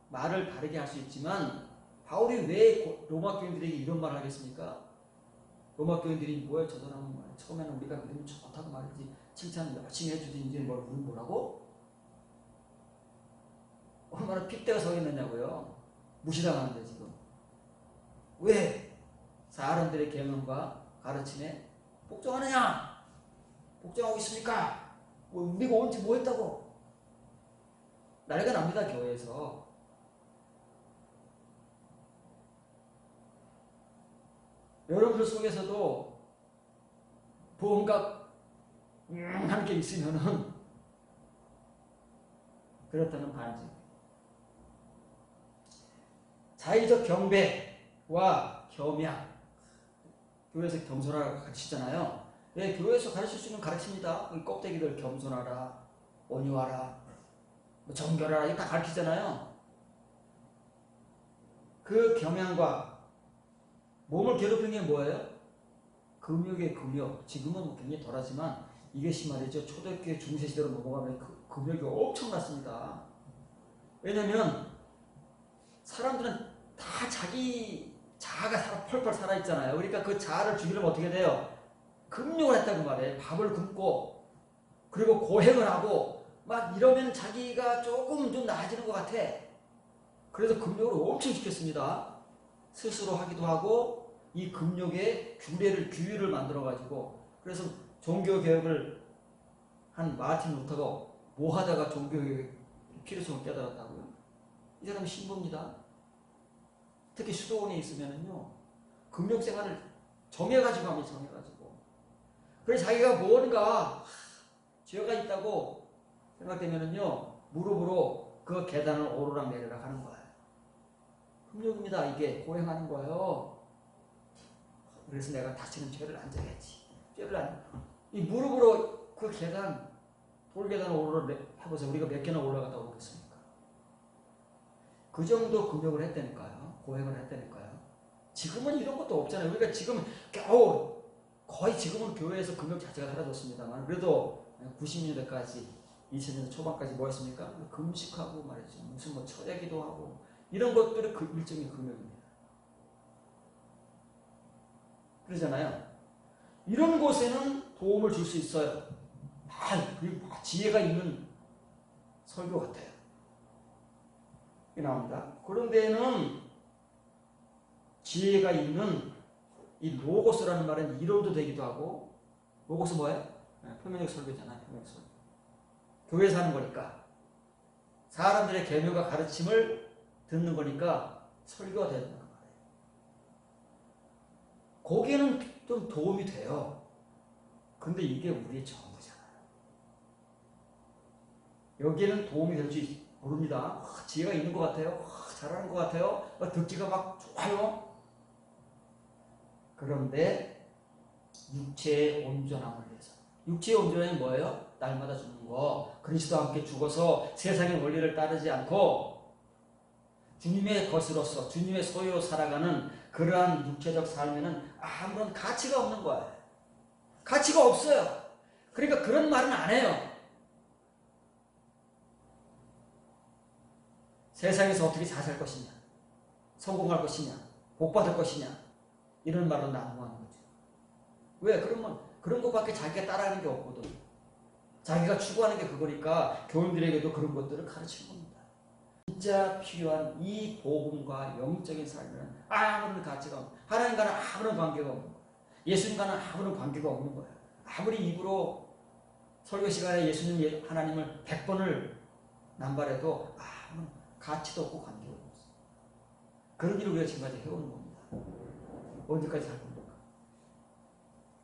말을 바르게 할 수 있지만 바울이 왜 로마 교인들에게 이런 말을 하겠습니까? 로마 교인들이 뭐예요? 저 사람은 말이야. 처음에는 우리가 믿음이 좋다고 말이지 칭찬 열심히 해주지 이제 뭐라고? 얼마나 핏대가 서 있느냐고요. 무시당하는데 지금. 왜? 사람들의 계명과 가르침에 복종하느냐? 복종하고 있습니까? 우리가 언제 뭐 했다고? 난리가 납니다, 교회에서. 여러분들 속에서도 뭔가 하는 게 있으면은 그렇다는 반증. 자의적 경배와 겸양. 교회에서 겸손하라고 가르치잖아요. 네, 교회에서 가르칠 수 있는 가르칩니다. 껍데기들 겸손하라, 온유하라, 정결하라 이거 다 가르치잖아요. 그 겸양과 몸을 괴롭히는 게 뭐예요? 금욕의 금욕. 지금은 굉장히 덜하지만 이것이 말이죠. 초대교회 중세시대로 넘어가면 그 금욕이 엄청났습니다. 왜냐면 사람들은 다 자기 자아가 펄펄 살아있잖아요. 그러니까 그 자아를 죽이려면 어떻게 돼요? 금욕을 했다고 말해요. 밥을 굶고 그리고 고행을 하고 막 이러면 자기가 조금 좀 나아지는 것 같아. 그래서 금욕을 엄청 시켰습니다. 스스로 하기도 하고 이 금욕의 규율을 만들어가지고 그래서 종교개혁을 한 마틴 루터가 뭐 하다가 종교개혁의 필요성을 깨달았다고요? 이 사람은 신부입니다. 특히 수도원에 있으면은요 금욕 생활을 정해가지고 합니다. 정해가지고 그래서 자기가 뭔가 죄가 있다고 생각되면은요 무릎으로 그 계단을 오르락 내리락 하는 거예요. 금욕입니다. 이게 고행하는 거예요. 그래서 내가 다시는 죄를 안 져야지. 이 무릎으로 그 계단 돌계단을 오르락 해보세요. 우리가 몇 개나 올라갔다 오겠습니까? 그 정도 금욕을 했다니까요. 고행을 했다니까요. 지금은 이런 것도 없잖아요. 우리가 지금 겨우 거의 지금은 교회에서 금욕 자체가 사라졌습니다만 그래도 90년대까지 2000년대 초반까지 뭐 했습니까? 금식하고 말이죠. 무슨 뭐 철야기도 하고 이런 것들이 그 일종의 금욕입니다. 그러잖아요. 이런 곳에는 도움을 줄 수 있어요. 지혜가 있는 설교 같아요. 이게 나옵니다. 그런 데에는 지혜가 있는 이 로고스라는 말은 이론도 되기도 하고 로고스 뭐예요? 표면적 설교잖아요. 표면적 설교. 교회에서 하는 거니까 사람들의 계명과 가르침을 듣는 거니까 설교가 되는 거예요. 거기에는 좀 도움이 돼요. 근데 이게 우리의 전부잖아요. 여기에는 도움이 될지 모릅니다. 지혜가 있는 것 같아요. 잘하는 것 같아요. 듣기가 막 좋아요. 그런데 육체의 온전함을 위해서. 육체의 온전함이 뭐예요? 날마다 죽는 거. 그리스도와 함께 죽어서 세상의 원리를 따르지 않고 주님의 것으로서 주님의 소유로 살아가는 그러한 육체적 삶에는 아무런 가치가 없는 거예요. 가치가 없어요. 그러니까 그런 말은 안 해요. 세상에서 어떻게 잘 살 것이냐, 성공할 것이냐, 복받을 것이냐 이런 말은 난무하는 거죠. 왜? 그러면 그런 것밖에 자기가 따라하는 게 없거든. 자기가 추구하는 게 그거니까 교인들에게도 그런 것들을 가르치는 겁니다. 진짜 필요한 이 복음과 영적인 삶에는 아무런 가치가 없는 거예요. 하나님과는 아무런 관계가 없는 거예요. 예수님과는 아무런 관계가 없는 거예요. 아무리 입으로 설교 시간에 예수님 하나님을 100번을 남발해도 아무런 가치도 없고 관계가 없어요. 그런 일을 우리가 지금까지 해오는 겁니다. 언제까지 살 겁니까?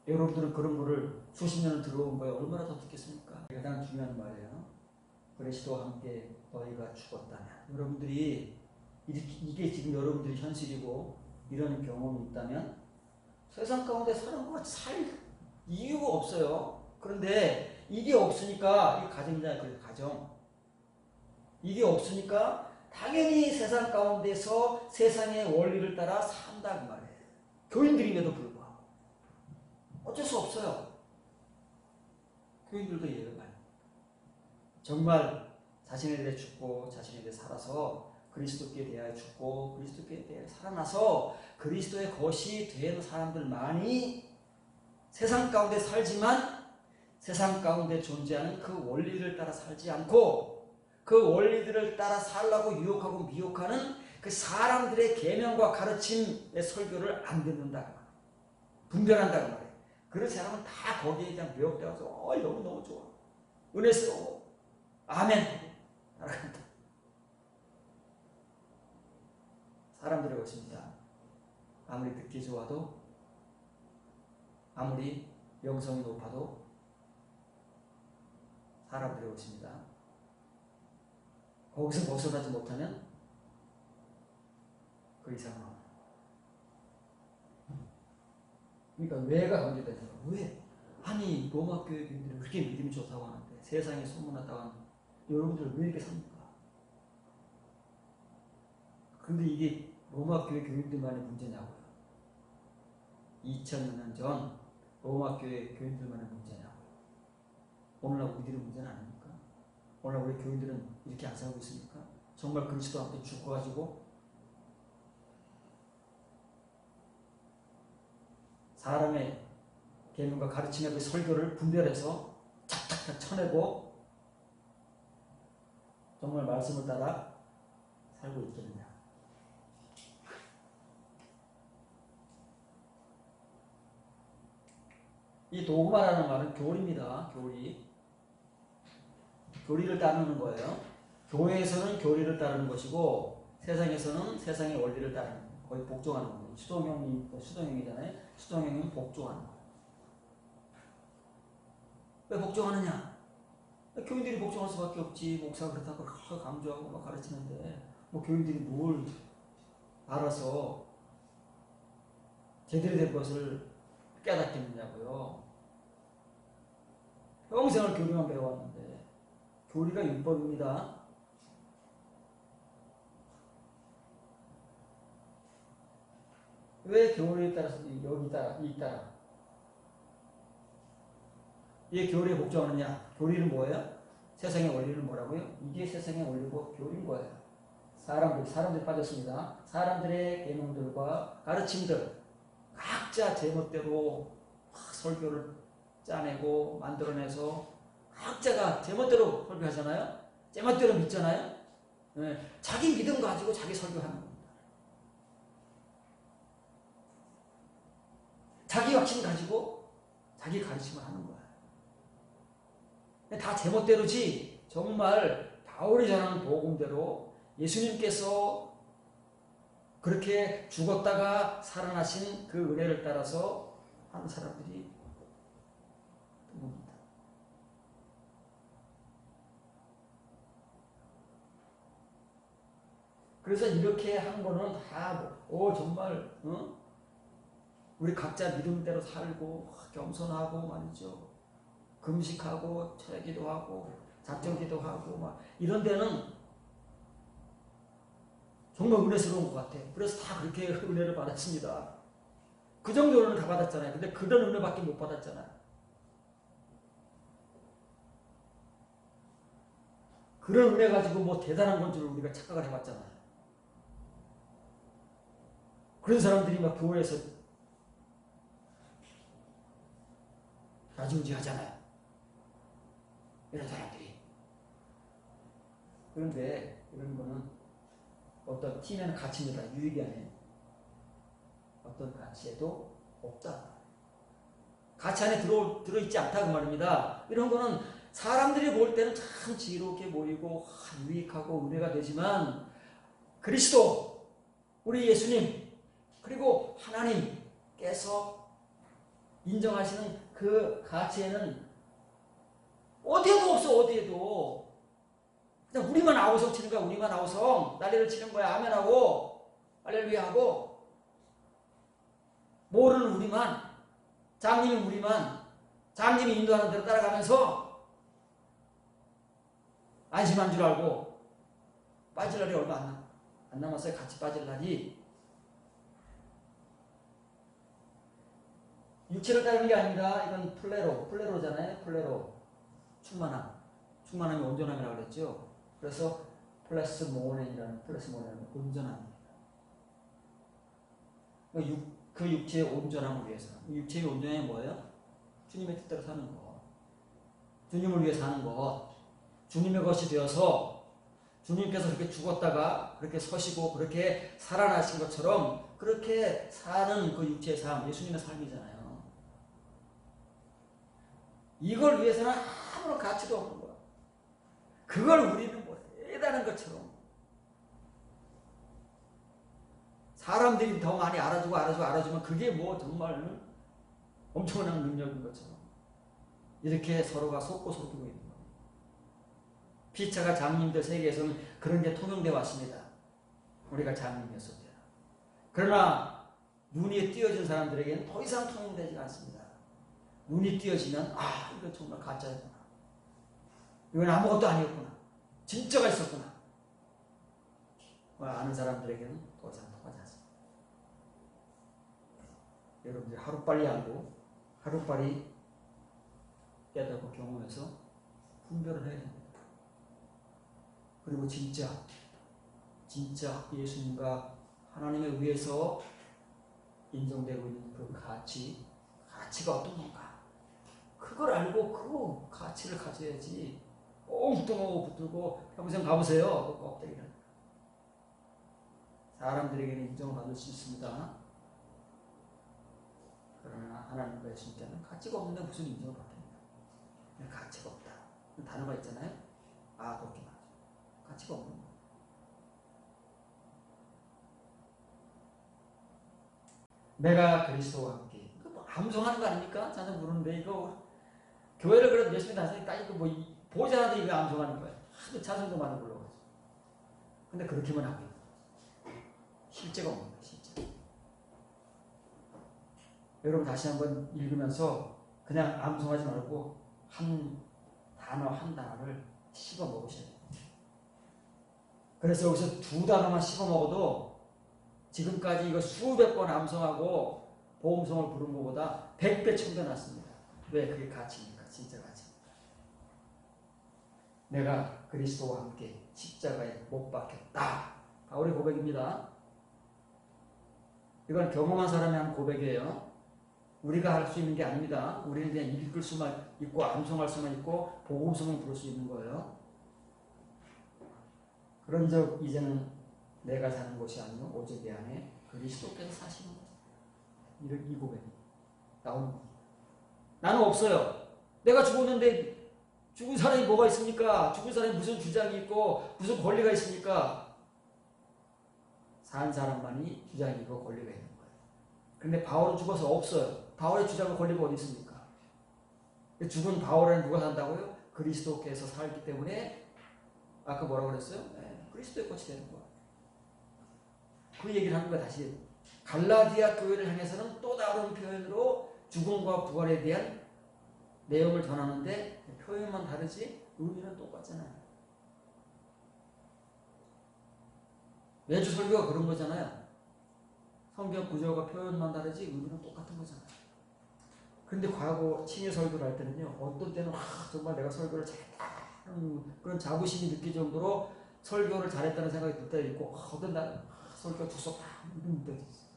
여러분들은 그런 거를 수십 년을 들어온 거예요. 얼마나 더 듣겠습니까? 가장 중요한 말이에요. 그리스도와 함께 너희가 죽었다면. 여러분들이 이게 지금 여러분들이 현실이고 이런 경험이 있다면 세상 가운데 사는 것 같이 살 이유가 없어요. 그런데 이게 없으니까 이 가정이잖아요. 그 가정. 이게 없으니까 당연히 세상 가운데서 세상의 원리를 따라 산다 그 말이에요. 교인들임에도 불구하고 어쩔 수 없어요. 교인들도 예외가 아닙니다. 정말 자신에 대해 죽고 자신에 대해 살아서 그리스도께 대하여 죽고 그리스도께 대하여 살아나서 그리스도의 것이 된 사람들만이 세상 가운데 살지만 세상 가운데 존재하는 그 원리를 따라 살지 않고 그 원리들을 따라 살라고 유혹하고 미혹하는 그 사람들의 계명과 가르침의 설교를 안 듣는다. 분별한다고 말해요. 그런 사람은 다 거기에 그냥 미혹되어서 너무너무 좋아. 은혜스러워. 아멘. 알아간다. 사람들의 것입니다. 아무리 듣기 좋아도 아무리 영성이 높아도 사람들의 것입니다. 거기서 벗어나지 못하면 그 이상은 없는. 그러니까 왜가 관계되는 거야. 왜? 아니 로마 교회 교인들이 그렇게 믿음이 좋다고 하는데 세상에 소문났다고 하는데 여러분들 왜 이렇게 삽니까? 그런데 이게 로마 교회 교인들만의 문제냐고요. 2000년 전 로마 교회 교인들만의 문제냐고요. 오늘날 우리들의 문제는 아닙니까? 오늘날 우리 교인들은 이렇게 안 살고 있습니까? 정말 그리스도 앞에 죽어가지고 사람의 계명과 가르침의 그 설교를 분별해서 착착착 쳐내고 정말 말씀을 따라 살고 있겠느냐. 이 도그마라는 말은 교리입니다. 교리를 따르는 거예요. 교회에서는 교리를 따르는 것이고 세상에서는 세상의 원리를 따르는 거예요. 거의 복종하는 거예요. 수동형이잖아요. 수동형은 복종하는 거예요. 왜 복종하느냐? 교인들이 복종할 수밖에 없지. 목사가 그렇다고 강조하고 막 가르치는데 뭐 교인들이 뭘 알아서 제대로 된 것을 깨닫겠느냐고요. 평생을 교리만 배워왔는데 교리가 율법입니다. 왜 교리에 따라서 여기 따라 이 따라 이게 교리에 복종하느냐? 교리는 뭐예요? 세상의 원리는 뭐라고요? 이게 세상의 원리고 교리인 거예요. 사람들이 빠졌습니다. 사람들의 계명들과 가르침들 각자 제멋대로 설교를 짜내고 만들어내서 각자가 제멋대로 설교하잖아요. 제멋대로 믿잖아요. 네. 자기 믿음 가지고 자기 설교하는 겁니다. 자기 확신 가지고 자기 가르침을 하는 거야. 다 제멋대로지. 정말 바울이 전하는 복음대로 예수님께서 그렇게 죽었다가 살아나신 그 은혜를 따라서 하는 사람들이 드뭅니다. 그래서 이렇게 한 거는 다 정말 우리 각자 믿음대로 살고 겸손하고 말이죠. 금식하고 철기도 하고 작정기도 하고 막 이런 데는 정말 은혜스러운 것 같아요. 그래서 다 그렇게 은혜를 받았습니다. 그 정도는 다 받았잖아요. 근데 그런 은혜밖에 못 받았잖아요. 그런 은혜 가지고 뭐 대단한 건 줄 우리가 착각을 해봤잖아요. 그런 사람들이 막 교회에서 라지우지 하잖아요. 이런 사람들이. 그런데 이런 거는 어떤 팀에는 가치입니다. 유익이 아니에요. 어떤 가치에도 없다. 가치 안에 들어있지 않다 그 말입니다. 이런 거는 사람들이 볼 때는 참 지혜롭게 보이고 유익하고 은혜가 되지만 그리스도, 우리 예수님, 그리고 하나님께서 인정하시는 그 가치에는 어디에도 없어. 어디에도. 그냥 우리만 아우성 치는 거야. 우리만 아우성. 난리를 치는 거야. 아멘하고 할렐루야 하고 모르는 우리만, 장님이 우리만, 장님이 인도하는 대로 따라가면서 안심한 줄 알고 빠질 날이 얼마 안 남았어요. 같이 빠질 날이. 육체를 따르는 게 아니라 이건 플레로잖아요. 플레로. 충만함이 온전함이라고 그랬죠. 그래서 플러스 모넨이라는 온전함입니다. 그 육체의 온전함을 위해서. 육체의 온전함이 뭐예요? 주님의 뜻대로 사는 것. 주님을 위해 사는 것. 주님의 것이 되어서 주님께서 그렇게 죽었다가 그렇게 서시고 그렇게 살아나신 것처럼 그렇게 사는 그 육체의 삶, 예수님의 삶이잖아요. 이걸 위해서는 아무런 가치도 없는 거야. 그걸 우리는 뭐 대단한 것처럼 사람들이 더 많이 알아주면 그게 뭐 정말 엄청난 능력인 것처럼 이렇게 서로가 속고 속이고 있는 거예요. 피차가 장님들 세계에서는 그런 게 통용되어 왔습니다. 우리가 장님이었을 때. 그러나 눈이 띄어진 사람들에게는 더 이상 통용되지 않습니다. 눈이 띄어지면 이거 정말 가짜였구나. 이건 아무것도 아니었구나. 진짜가 있었구나. 아는 사람들에게는 더 이상 통하지 않습니다. 여러분들이 하루빨리 알고 하루빨리 깨닫고 경험해서 분별을 해야 됩니다. 그리고 진짜 예수님과 하나님에 의해서 인정되고 있는 그 가치가 어떤 건가? 그걸 알고 그 가치를 가져야지. 엉뚱하고 붙들고 평생 가보세요. 그 껍데기는. 사람들에게는 인정을 받을 수 있습니다. 그러나 하나님과 예수님께는 가치가 없는데 무슨 인정을 받습니까? 가치가 없다. 단어가 있잖아요. 그렇게 말하죠. 가치가 없는 거예요. 내가 그리스도와 함께. 뭐 암송하는 거 아닙니까? 자주 부르는데 이거 교회를 그래도 열심히 다니니까 이거 뭐 보자라도 이거 암송하는 거예요. 하도 자성도 많이 불러가지고. 근데 그렇게만 하고 있는 실제가 없는 거예요. 실제. 여러분 다시 한번 읽으면서 그냥 암송하지 말고 한 단어를 씹어 먹으셔야 돼요. 그래서 여기서 두 단어만 씹어 먹어도 지금까지 이거 수백 번 암송하고 보험송을 부른 것보다 100배 충전 났습니다. 왜? 그게 가치입니까? 진짜 가치입니다. 내가 그리스도와 함께 십자가에 못 박혔다. 바울의 고백입니다. 이건 경험한 사람이 한 고백이에요. 우리가 할 수 있는 게 아닙니다. 우리는 그냥 읽을 수만 있고 암송할 수만 있고 복음성을 부를 수 있는 거예요. 그런 적 이제는 내가 사는 것이 아니고 오직 내 안에 그리스도께서 사시는 거예요. 이 고백이 나오는 거예요. 나는 없어요. 내가 죽었는데 죽은 사람이 뭐가 있습니까? 죽은 사람이 무슨 주장이 있고 무슨 권리가 있습니까? 산 사람만이 주장이 있고 권리가 있는 거예요. 근데 바울은 죽어서 없어요. 바울의 주장과 권리가 어디 있습니까? 죽은 바울은 누가 산다고요? 그리스도께서 살기 때문에 아까 뭐라고 그랬어요? 그리스도의 꽃이 되는 거예요. 그 얘기를 하는 거야. 다시 갈라디아 교회를 향해서는 또 다른 표현으로 죽음과 부활에 대한 내용을 전하는데 표현만 다르지 의미는 똑같잖아요. 매주 설교가 그런 거잖아요. 성경 구조가 표현만 다르지 의미는 똑같은 거잖아요. 그런데 과거 친유 설교를 할 때는요. 어떤 때는 정말 내가 설교를 잘했다 그런 자부심이 느낄 정도로 설교를 잘했다는 생각이 들 때도 있고 어떤 날은 설교가 좋았다 이런 때도 있어요.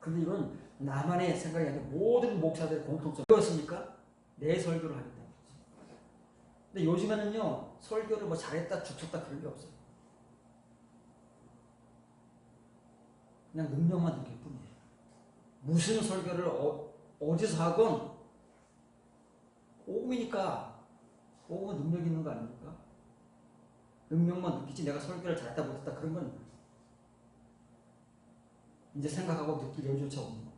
근데 이건 나만의 생각이 아니라 모든 목사들의 공통점. 그렇습니까? 내 설교를 하기 때문에. 근데 요즘에는요. 설교를 뭐 잘했다 죽었다 그런 게 없어요. 그냥 능력만 느낄 뿐이에요. 무슨 설교를 어디서 하건 복음이니까 복음은 능력 있는 거 아닙니까? 능력만 느끼지 내가 설교를 잘했다 못했다 그런 건 이제 생각하고 느낄 여유조차 없는 거예요.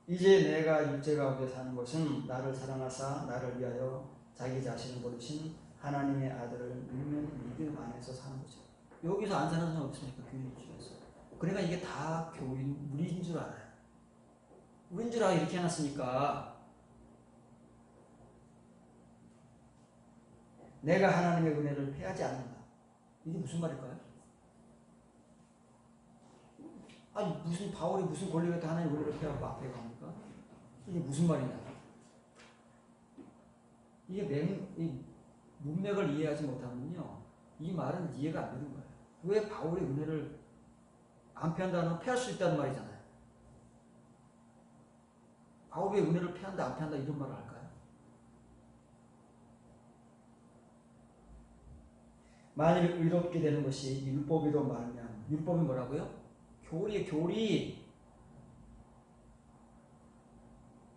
이제 내가 육체 가운데 사는 것은 나를 사랑하사 나를 위하여 자기 자신을 버리신 하나님의 아들을 믿는 믿음 안에서 사는 거죠. 여기서 안 사는 사람 없습니까? 교인 중에서. 그러니까 이게 다 교인 무리인 줄 알아요. 우린 줄 알아 이렇게 해놨으니까. 내가 하나님의 은혜를 패하지 않는다. 이게 무슨 말일까요? 아니 무슨 바울이 무슨 권리가 있다 하나님의 은혜를 패하고 앞에 갑니까? 이게 무슨 말이냐? 이게 이 문맥을 이해하지 못하면요, 이 말은 이해가 안 되는 거예요. 왜 바울의 은혜를 안 패한다는 패할 수 있다는 말이잖아요. 바울의 은혜를 패한다 안 패한다 이런 말을 할까요? 만일 의롭게 되는 것이 율법이로 말하면 율법이 뭐라고요? 교리의 교리.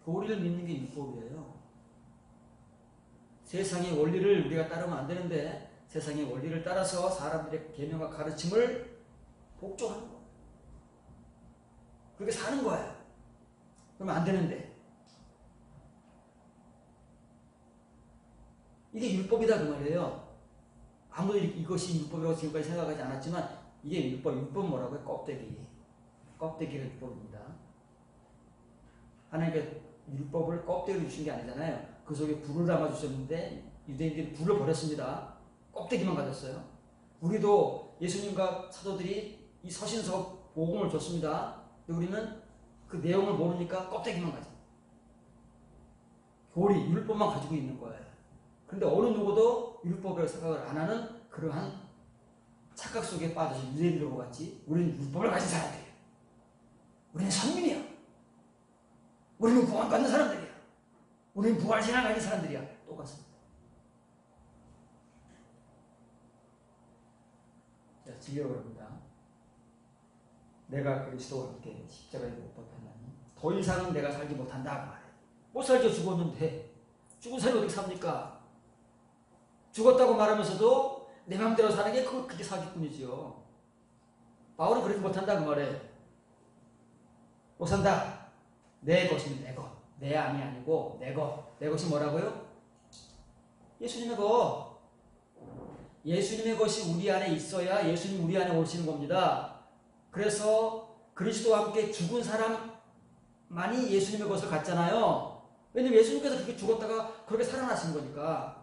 교리를 믿는 게 율법이에요. 세상의 원리를 우리가 따르면 안 되는데 세상의 원리를 따라서 사람들의 계명과 가르침을 복종하는 거예요. 그렇게 사는 거예요. 그러면 안 되는데 이게 율법이다 그 말이에요. 아무도 이것이 율법이라고 지금까지 생각하지 않았지만 이게 율법은 뭐라고요? 껍데기가 율법입니다. 하나님께서 율법을 껍데기로 주신 게 아니잖아요. 그 속에 불을 담아주셨는데 유대인들이 불을 버렸습니다. 껍데기만 가졌어요. 우리도 예수님과 사도들이 이 서신서 복음을 줬습니다. 근데 우리는 그 내용을 모르니까 껍데기만 가져. 교리, 율법만 가지고 있는 거예요. 그런데 어느 누구도 율법이라고 생각을 안 하는 그러한 착각 속에 빠져서 유대인들과 같이 우리는 율법을 가진 사람들이에요. 우리는 선민이야. 우리는 구원받는 사람들이야. 우리는 부활신앙을 가진 사람들이야. 똑같습니다. 자, 지혜로입니다. 내가 그리스도와 함께 십자가에 못 박혔나니 더 이상은 내가 살지 못한다 그 말이에요. 못 살게 죽었는데 죽은 사람이 어떻게 삽니까? 죽었다고 말하면서도 내 마음대로 사는 게 그게 사기꾼이지요. 바울은 그렇게 못한다 그 말이에요. 못 산다. 내 것은 내 것. 내 안이 아니고 내 것. 내 것이 뭐라고요? 예수님의 것. 예수님의 것이 우리 안에 있어야 예수님 우리 안에 오시는 겁니다. 그래서 그리스도와 함께 죽은 사람만이 예수님의 것을 갖잖아요. 왜냐면 예수님께서 그렇게 죽었다가 그렇게 살아나신 거니까.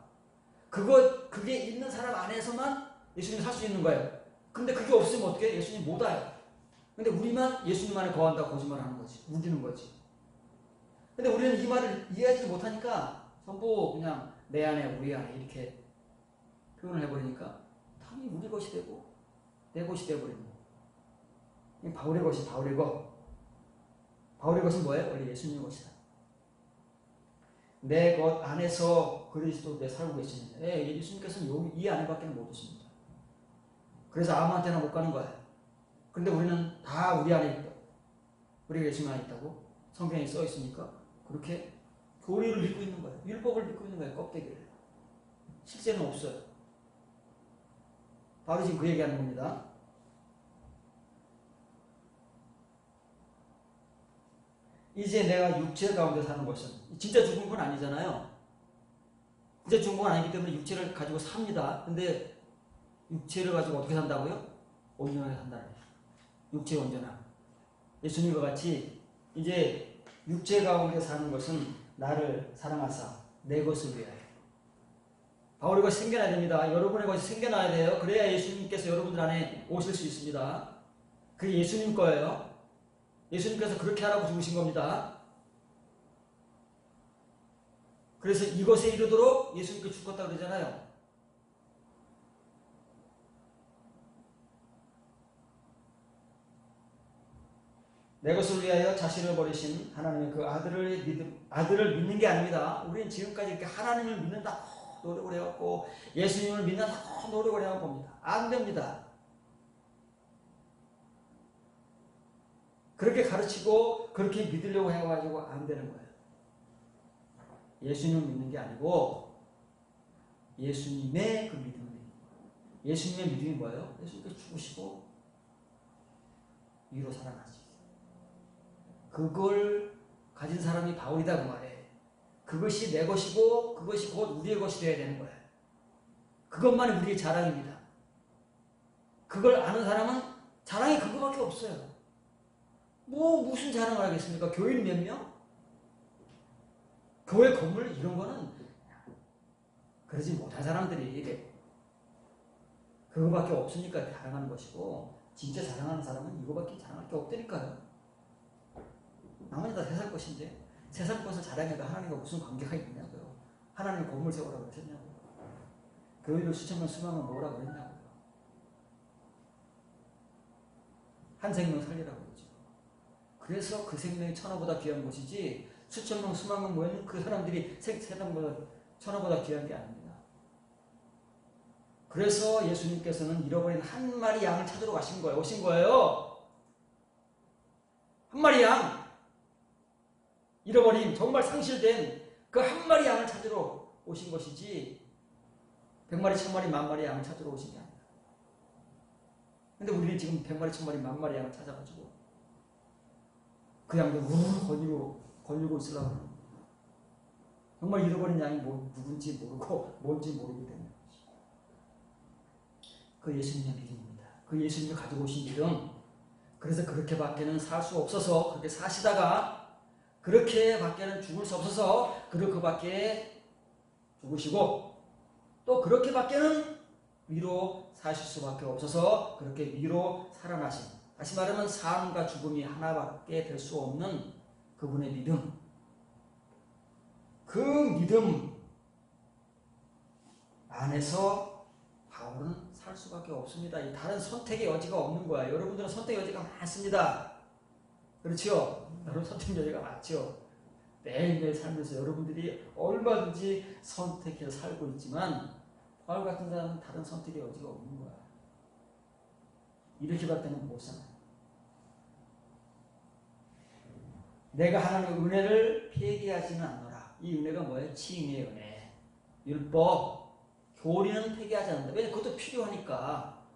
그게 있는 사람 안에서만 예수님이 살 수 있는 거예요. 근데 그게 없으면 어떻게 해요? 예수님 못 와요. 근데 우리만 예수님 안에 거한다고 거짓말 하는 거지. 우기는 거지. 근데 우리는 이 말을 이해하지 못하니까 전부 그냥 내 안에, 우리 안에 이렇게 표현을 해버리니까 당연히 우리 것이 되고 내 것이 되어버리는 거예요. 바울의 것이 바울의 것. 바울의 것은 뭐예요? 원래 예수님의 것이다. 내 것 안에서 그리스도 내 살고 계시는데 예수님께서는 여기 이 안에밖에 못 오십니다. 그래서 아무한테나 못 가는 거예요. 근데 우리는 다 우리 안에 있다. 우리가 예수님 안에 있다고 성경에 써 있으니까 그렇게 교리를 믿고 있는 거예요. 율법을 믿고 있는 거예요. 껍데기를. 실제는 없어요. 바로 지금 그 얘기하는 겁니다. 이제 내가 육체 가운데 사는 것은 진짜 죽은 건 아니잖아요. 진짜 죽은 건 아니기 때문에 육체를 가지고 삽니다. 근데 육체를 가지고 어떻게 산다고요? 온전하게 산다는 거예요. 육체 온전함. 예수님과 같이 이제 육체 가운데 사는 것은 나를 사랑하사 내 것을 위하여. 바울의 것이 생겨나야 됩니다. 여러분의 것이 생겨나야 돼요. 그래야 예수님께서 여러분들 안에 오실 수 있습니다. 그게 예수님 거예요. 예수님께서 그렇게 하라고 죽으신 겁니다. 그래서 이것에 이르도록 예수님께 죽었다 그러잖아요. 내 것을 위하여 자신을 버리신 하나님의 그 아들을 믿는 게 아닙니다. 우리는 지금까지 이렇게 하나님을 믿는다 노력을 해왔고 예수님을 믿는다 노력을 해온 겁니다. 안 됩니다. 그렇게 가르치고 그렇게 믿으려고 해가지고 안 되는 거예요. 예수님을 믿는 게 아니고 예수님의 그 믿음을 믿는 거예요. 예수님의 믿음이 뭐예요? 예수님께서 죽으시고 위로 살아나시. 그걸 가진 사람이 바울이다 그 말이에요. 그것이 내 것이고 그것이 곧 우리의 것이 되어야 되는 거예요. 그것만이 우리의 자랑입니다. 그걸 아는 사람은 자랑이 그거밖에 없어요. 무슨 자랑을 하겠습니까? 교인 몇 명? 교회 건물 이런 거는 그러지 못한 사람들이 그거밖에 없으니까 자랑하는 것이고, 진짜 자랑하는 사람은 이거밖에 자랑할 게 없다니까요. 나머지 다 세상 것인데 세상 것을 자랑해도 하나님과 무슨 관계가 있냐고요. 하나님 건물 세우라고 그러셨냐고요. 교회를 수천만 수만만 모으라고 그랬냐고요. 한 생명 살리라고 그러죠. 그래서 그 생명이 천하보다 귀한 것이지, 수천명 수만명 모이는 그 사람들이 세상보다 천하보다 귀한 게 아닙니다. 그래서 예수님께서는 잃어버린 한 마리 양을 찾으러 오신 거예요. 한 마리 양, 잃어버린, 정말 상실된 그 한 마리 양을 찾으러 오신 것이지 100마리, 1000마리, 10,000마리 양을 찾으러 오신 게 아닙니다. 근데 우리는 지금 100마리, 1000마리, 10,000마리 양을 찾아가지고 그 양들 우르르 걸리고 있으려고 하는, 정말 잃어버린 양이 누군지 모르고 뭔지 모르기 때문에 그 예수님의 믿음입니다. 그 예수님을 가지고 오신 믿음. 그래서 그렇게밖에는 살 수 없어서 그렇게 사시다가 그렇게밖에는 죽을 수 없어서 그렇게밖에 죽으시고, 또 그렇게밖에는 위로 사실 수밖에 없어서 그렇게 위로 살아나신, 다시 말하면 삶과 죽음이 하나밖에 될 수 없는 그분의 믿음. 그 믿음 안에서 바울은 살 수밖에 없습니다. 다른 선택의 여지가 없는 거야. 여러분들은 선택의 여지가 많습니다. 그렇죠? 여러분 선택의 여지가 많죠. 매일매일 살면서 여러분들이 얼마든지 선택해서 살고 있지만 바울 같은 사람은 다른 선택의 여지가 없는 거야. 이렇게 밖에는 못 살아요. 내가 하나님의 은혜를 폐기하지는 않노라. 이 은혜가 뭐예요? 칭의의 은혜. 율법, 교리는 폐기하지 않는다. 왜냐면 그것도 필요하니까.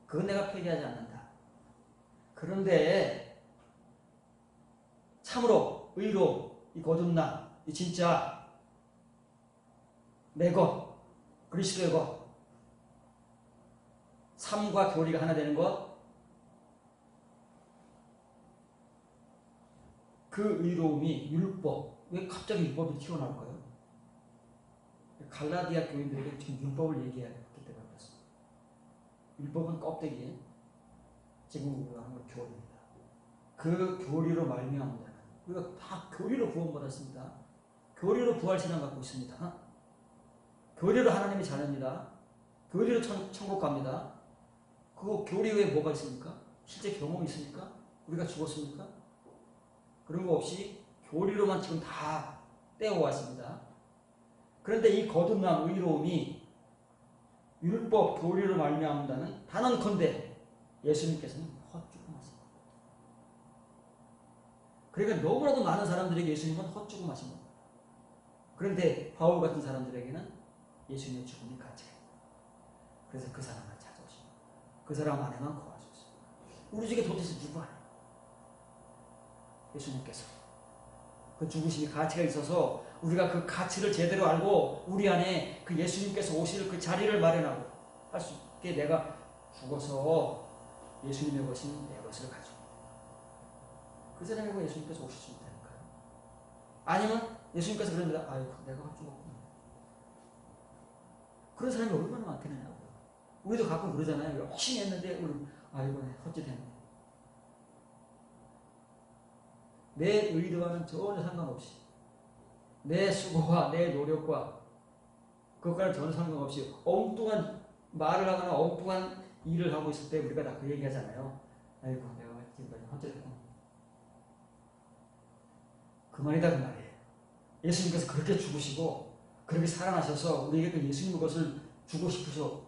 그건 내가 폐기하지 않는다. 그런데 참으로, 의로, 이 거듭남, 이 진짜 내 것, 그리스도의 것, 삶과 교리가 하나 되는 것, 그 의로움이 율법, 왜 갑자기 율법이 튀어나올까요? 갈라디아 교인들에게 지금 율법을 얘기하기 때문에 그렇습니다. 율법은 껍데기에, 지금 우리가 하는 건 교리입니다. 그 교리로 말미암는 자는, 우리가 다 교리로 구원받았습니다. 교리로 부활신앙 갖고 있습니다. 교리로 하나님이 자녀입니다. 교리로 천국 갑니다. 그 교리 외에 뭐가 있습니까? 실제 경험이 있습니까? 우리가 죽었습니까? 그런 거 없이 교리로만 지금 다 떼어왔습니다. 그런데 이 거듭남, 의로움이 율법, 교리로 말미암는다는 단언컨대 예수님께서는 헛죽음하신 겁니다. 그러니까 너무나도 많은 사람들에게 예수님은 헛죽음하신 겁니다. 그런데 바울 같은 사람들에게는 예수님의 죽음이 가치가 있다. 그래서 그 사람을 찾아오신 겁니다. 그 사람 안에만 거하셨습니다. 우리 중에 도대체 누구 아니에요? 예수님께서 그 죽으심이 가치가 있어서 우리가 그 가치를 제대로 알고 우리 안에 그 예수님께서 오실 그 자리를 마련하고 할 수 있게, 내가 죽어서 예수님의 것인 내 것을 가지고 그 사람이고 예수님께서 오시면 되니까요. 아니면 예수님께서 그럽니다. 아이고 내가 죽었구나. 그런 사람이 얼마나 많겠느냐고요. 우리도 가끔 그러잖아요. 열심히 했는데 아이고 헛짓했네. 내 의도와는 전혀 상관없이, 내 수고와 내 노력과 그것과는 전혀 상관없이 엉뚱한 말을 하거나 엉뚱한 일을 하고 있을 때 우리가 다 그 얘기 하잖아요. 아이고 내가 지금까지 헛짓했구나. 그만이다 그 말이에요. 예수님께서 그렇게 죽으시고 그렇게 살아나셔서 우리에게 그 예수님의 것을 주고 싶으셨는데,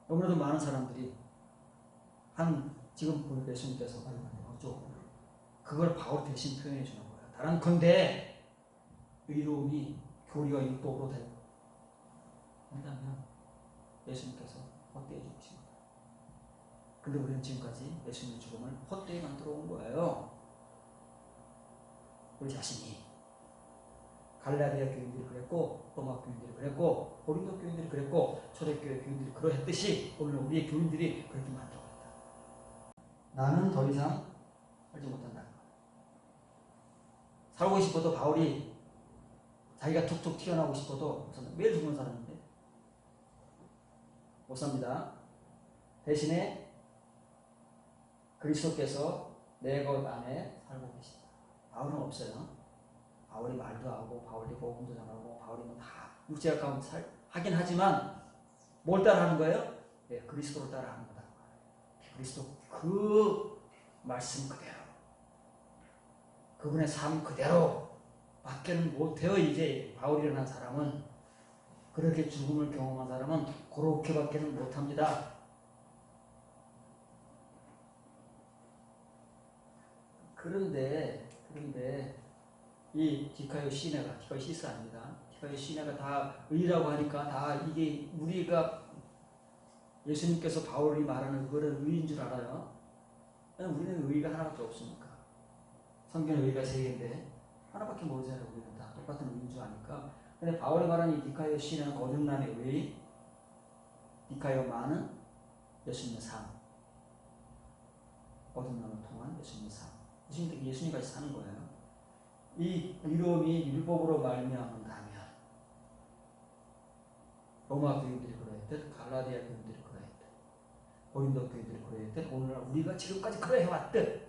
너무나도 많은 사람들이 지금 보니까 예수님께서 어쩌고 그걸 바울 대신 표현해 주는 거예요. 단언컨대 의로움이 교리와 율법으로 된다면 예수님께서 헛되이 죽으신 거예요. 그런데 우리는 지금까지 예수님의 죽음을 헛되이 만들어 온 거예요. 우리 자신이. 갈라디아 교인들이 그랬고, 로마 교인들이 그랬고, 고린도 교인들이 그랬고, 초대교회 교인들이 그러했듯이 오늘 우리의 교인들이 그렇게 만들고 있다. 나는 더 이상 살지 못한다. 살고 싶어도 바울이 자기가 툭툭 튀어나오고 싶어도 매일 죽는 사람인데 못 삽니다. 대신에 그리스도께서 내 것 안에 살고 계신다. 바울은 없어요. 바울이 말도 하고 바울이 복음도 전하고 바울이 다 육체가 가운데 하긴 하지만 뭘 따라하는 거예요? 네, 그리스도를 따라하는 거다. 그리스도 그 말씀 그대로 그분의 삶 그대로 밖에는 못해요. 이제 바울이라는 사람은 그렇게 죽음을 경험한 사람은 그렇게밖에는 못합니다. 그런데 이 디카요 시네가 디카요 시스 아닙니다. 디카요 시네가 다 의라고 하니까 다 이게 우리가 예수님께서 바울이 말하는 그거를 의인 줄 알아요. 우리는 의가 하나밖에 없으니까. 성경의 의가 세 개인데 하나밖에 모르잖아요. 우리는 다 똑같은 의인 줄 아니까. 근데 바울이 말하는 이 디카요 시네는 거듭남의 의, 디카요만은 예수님의 삶, 거듭남을 통한 예수님의 삶. 예수님 같이 사는 거예요. 이 의로움이 율법으로 말미암는다면 로마 교인들이 그러했듯 갈라디아 교인들이 그러했듯 고린도 교인들이 그러했듯 오늘날 우리가 지금까지 그러해왔듯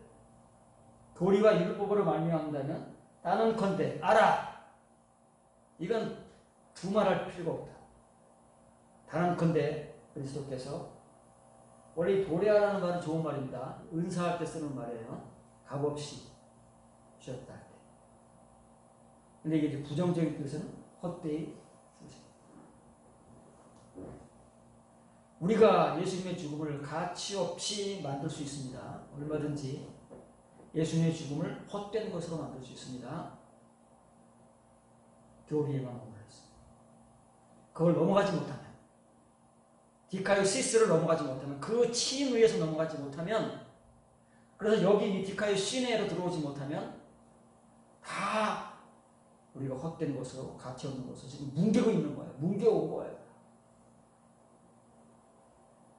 도리와 율법으로 말미암는다면 나는 건대 알아. 이건 두말할 필요가 없다. 다른 건대 그리스도께서 원래 도래하라는 말은 좋은 말입니다. 은사할 때 쓰는 말이에요. 값없이 주셨다 할 때. 근데 이게 부정적인 뜻은 헛되이 쓰십니다. 우리가 예수님의 죽음을 가치 없이 만들 수 있습니다. 얼마든지 예수님의 죽음을 헛된 것으로 만들 수 있습니다. 교리에만 머물렀습니다. 그걸 넘어가지 못하면, 디카요 시스를 넘어가지 못하면, 그 치인 위에서 넘어가지 못하면, 그래서 여기 이 디카요 시내로 들어오지 못하면 다 우리가 헛된 것으로 가치 없는 것으로 지금 뭉개고 있는 거예요. 뭉개온 거예요.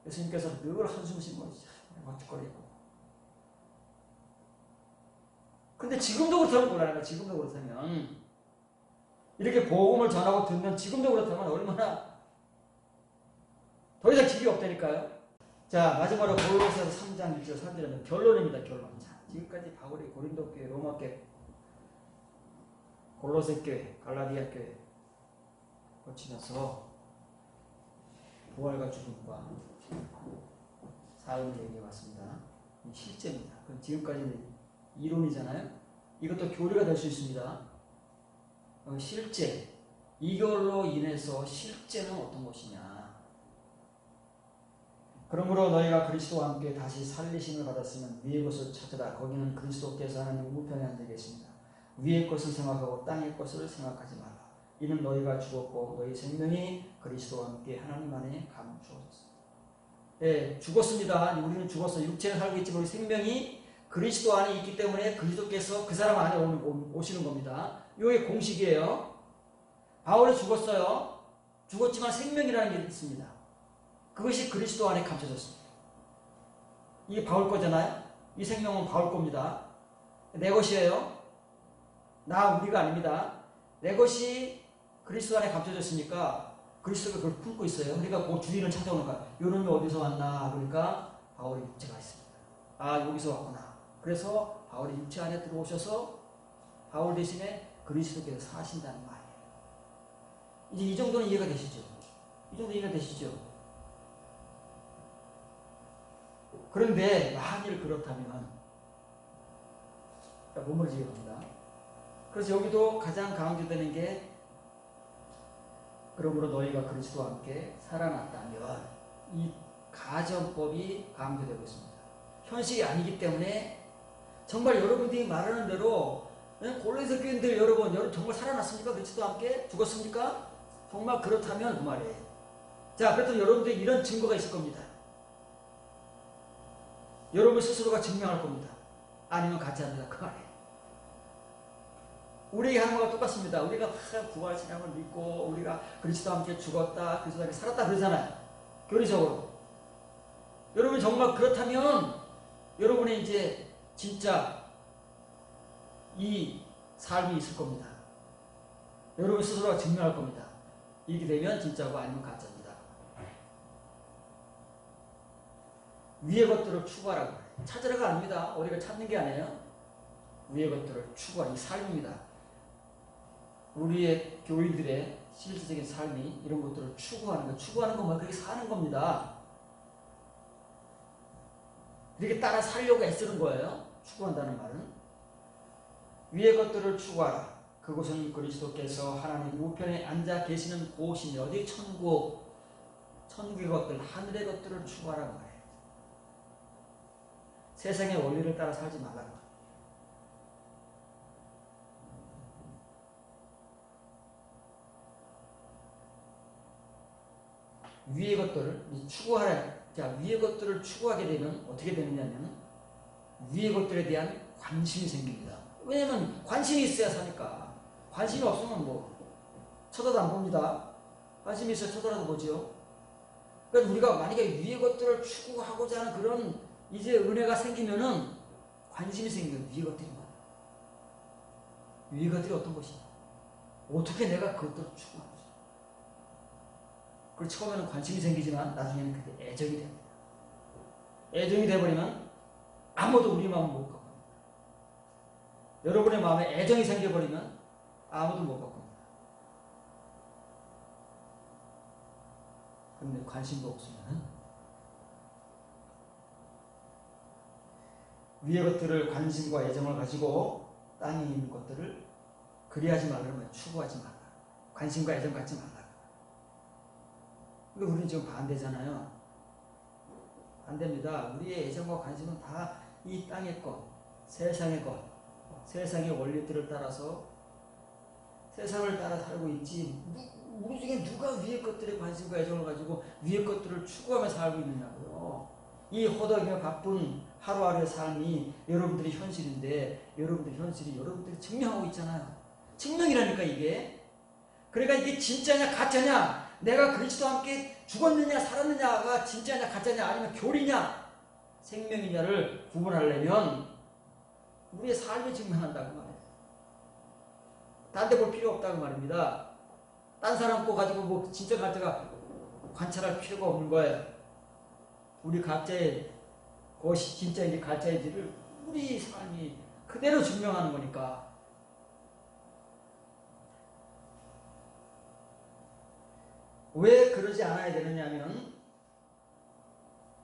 예수님께서 늘 한숨 쉬고 어떡거리고. 근데 지금도 그렇다면 몰라요. 지금도 그렇다면 이렇게 복음을 전하고 듣는 지금도 그렇다면 얼마나 더 이상 길이 없다니까요. 자, 마지막으로 고린도서 3장 1절 3절은 결론입니다. 결론. 자, 지금까지 바울이 고린도 교회, 로마 교회, 골로새 교회, 갈라디아 교회 거치면서 부활과 죽음과 사형을 얘기해 왔습니다. 실제입니다. 그럼 지금까지는 이론이잖아요. 이것도 교리가 될 수 있습니다. 실제, 이걸로 인해서 실제는 어떤 것이냐. 그러므로 너희가 그리스도와 함께 다시 살리심을 받았으면 위의 것을 찾으라. 거기는 그리스도께서 하나님 우편에 앉아 계십니다. 위의 것을 생각하고 땅의 것을 생각하지 말라. 이는 너희가 죽었고 너희 생명이 그리스도와 함께 하나님 안에 감추어졌습니다. 예, 죽었습니다. 우리는 죽었어요. 육체는 살고 있지만 우리 생명이 그리스도 안에 있기 때문에 그리스도께서 그 사람 안에 오시는 겁니다. 이게 공식이에요. 바울이 죽었어요. 죽었지만 생명이라는 게 있습니다. 그것이 그리스도 안에 감춰졌습니다. 이게 바울 거잖아요. 이 생명은 바울 겁니다. 내 것이에요. 우리가 아닙니다. 내 것이 그리스도 안에 감춰졌으니까 그리스도가 그걸 품고 있어요. 그러니까 그 주인을 찾아오는 거야. 요놈이 어디서 왔나? 그러니까 바울이 육체가 있습니다. 아, 여기서 왔구나. 그래서 바울이 육체 안에 들어오셔서 바울 대신에 그리스도께서 사신다는 말이에요. 이제 이 정도는 이해가 되시죠? 이 정도 이해가 되시죠? 그런데 만일 그렇다면 머무르지게 됩니다. 그래서 여기도 가장 강조되는 게 그러므로 너희가 그리스도와 함께 살아났다면 이 가정법이 강조되고 있습니다. 현실이 아니기 때문에 정말 여러분들이 말하는 대로 골로새 교인들 여러분 정말 살아났습니까? 그리스도와 함께 죽었습니까? 정말 그렇다면 그 말이에요. 자, 그래도 여러분들이 이런 증거가 있을 겁니다. 여러분 스스로가 증명할 겁니다. 아니면 가짜입니다. 그 말이에요. 우리에게 하는 거와 똑같습니다. 우리가 부활 신앙을 믿고 우리가 그리스도와 함께 죽었다, 그리스도와 함께 살았다 그러잖아요. 교리적으로. 여러분 정말 그렇다면 여러분의 이제 진짜 이 삶이 있을 겁니다. 여러분 스스로가 증명할 겁니다. 이렇게 되면 진짜고 아니면 가짜입니다. 위의 것들을 추구하라고 해요. 찾으라가 아닙니다. 우리가 찾는 게 아니에요. 위의 것들을 추구하는 이 삶입니다. 우리의 교인들의 실질적인 삶이 이런 것들을 추구하는 것, 추구하는 것만 그렇게 사는 겁니다. 이렇게 따라 살려고 애쓰는 거예요. 추구한다는 말은. 위의 것들을 추구하라. 그곳은 그리스도께서 하나님 우편에 앉아 계시는 곳이니 어디 천국의 것들, 하늘의 것들을 추구하라고 해요. 세상의 원리를 따라 살지 말라고. 위의 것들을 추구하라. 자, 위의 것들을 추구하게 되면 어떻게 되느냐면 위의 것들에 대한 관심이 생깁니다. 왜냐면 관심이 있어야 사니까. 관심이 없으면 뭐 쳐다도 안 봅니다. 관심이 있어야 쳐다라도 보죠. 그러니까 우리가 만약에 위의 것들을 추구하고자 하는 그런 이제 은혜가 생기면은 관심이 생겨요. 위의 것들이 뭐야? 위의 것들이 어떤 것이냐? 어떻게 내가 그것들을 추구하는지. 그걸 처음에는 관심이 생기지만 나중에는 그게 애정이 됩니다. 애정이 돼버리면 아무도 우리 마음을 못 갖고. 여러분의 마음에 애정이 생겨버리면 아무도 못 갖고. 그런데 관심도 없으면 위의 것들을 관심과 애정을 가지고 땅에 있는 것들을 그리하지 말라면 추구하지 말라. 관심과 애정 갖지 말라. 근데 우리는 지금 반대잖아요. 반대입니다. 우리의 애정과 관심은 다 이 땅의 것, 세상의 것, 세상의 원리들을 따라서 세상을 따라 살고 있지. 우리 중에 누가 위의 것들에 관심과 애정을 가지고 위의 것들을 추구하며 살고 있느냐고요. 이 허덕이며 바쁜 하루하루의 삶이 여러분들의 현실인데 여러분들의 현실이 여러분들이 증명하고 있잖아요. 증명이라니까 이게. 그러니까 이게 진짜냐 가짜냐, 내가 그리스도와 함께 죽었느냐 살았느냐가 진짜냐 가짜냐 아니면 교리냐 생명이냐를 구분하려면 우리의 삶이 증명한다고 말해요. 딴 데 볼 필요 없다고 말입니다. 딴 사람 거 가지고 뭐 진짜 가짜가 관찰할 필요가 없는 거예요. 우리 각자의 것이 진짜인지 가짜인지를 우리 삶이 그대로 증명하는 거니까. 왜 그러지 않아야 되느냐면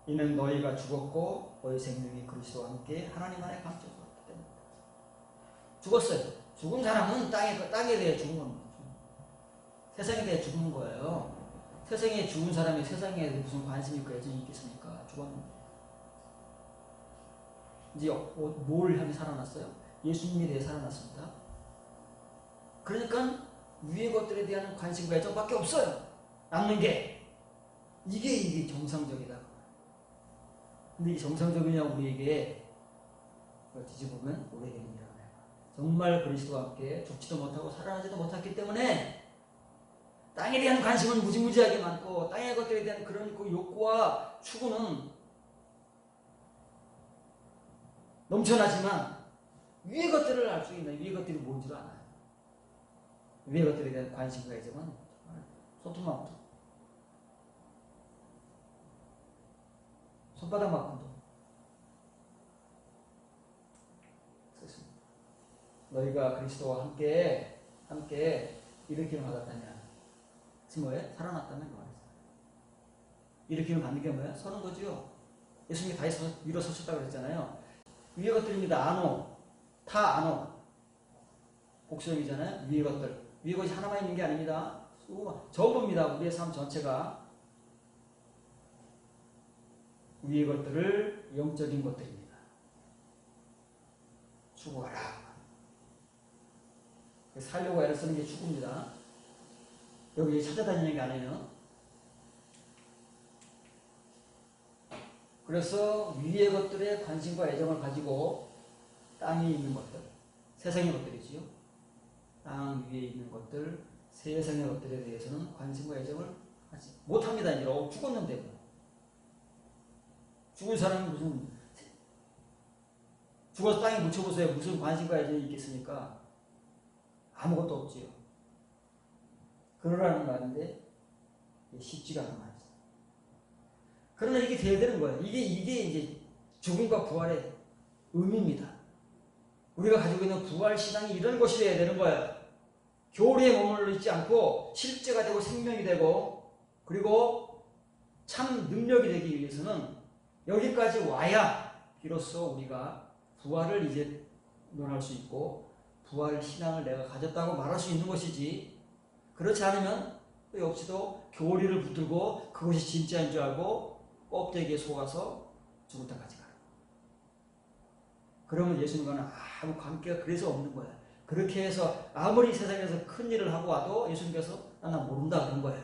이는 너희가 죽었고 너희 생명이 그리스도와 함께 하나님 안에 감춰졌기 때문이다. 죽었어요. 죽은 사람은 땅에 대해 죽은 겁니다. 세상에 대해 죽는 거예요. 세상에 죽은 사람이 세상에 무슨 관심이 있고 애정이 있겠습니까? 죽었는데. 이제 뭘 향해 살아났어요? 예수님에 대해 살아났습니다. 그러니까 위의 것들에 대한 관심과 애정밖에 없어요. 남는 게. 이게 정상적이다. 근데 이게 정상적이냐 우리에게 뒤집으면 우리에게는 이러네요. 정말 그리스도와 함께 죽지도 못하고 살아나지도 못했기 때문에 땅에 대한 관심은 무지무지하게 많고 땅의 것들에 대한 그런 그 욕구와 추구는 넘쳐나지만 위의 것들을 알 수 있는 위의 것들이 뭔지도 알아요. 위의 것들에 대한 관심과 애정은 정말 손톱만큼 손바닥만큼도 썼습니다. 너희가 그리스도와 함께 일으킴을 받았다냐? 지금 뭐예요? 살아났다는 거 말이죠. 일으킴을 받는 게 뭐예요? 서는 거죠. 예수님이 다시 일어서셨다고 그랬잖아요. 위의 것들입니다. 아노, 타 아노. 복수형이잖아요. 위의 것들. 위의 것이 하나만 있는 게 아닙니다. 전부입니다. 우리의 삶 전체가 위의 것들을 영적인 것들입니다. 추구하라. 살려고 애를 쓰는 게 추구입니다. 여기 찾아다니는 게 아니에요. 그래서 위의 것들에 관심과 애정을 가지고 땅에 있는 것들, 세상의 것들이지요. 땅 위에 있는 것들, 세상의 것들에 대해서는 관심과 애정을 하지 못합니다. 이제 죽었는데 뭐. 죽은 사람은 무슨 죽어서 땅에 묻혀보세요. 무슨 관심과 애정이 있겠습니까? 아무것도 없지요. 그러라는 말인데 쉽지가 않은 말이죠. 그러나 이게 돼야 되는 거예요. 이게 이제 죽음과 부활의 의미입니다. 우리가 가지고 있는 부활 신앙이 이런 것이 돼야 되는 거예요. 교리에 머물러 있지 않고 실제가 되고 생명이 되고 그리고 참 능력이 되기 위해서는 여기까지 와야 비로소 우리가 부활을 이제 논할 수 있고 부활 신앙을 내가 가졌다고 말할 수 있는 것이지, 그렇지 않으면 또 역시도 교리를 붙들고 그것이 진짜인 줄 알고 껍데기에 속아서 죽을 때까지 가요. 그러면 예수님과는 아무 관계가 그래서 없는 거예요. 그렇게 해서 아무리 세상에서 큰 일을 하고 와도 예수님께서 나 모른다 그런 거예요.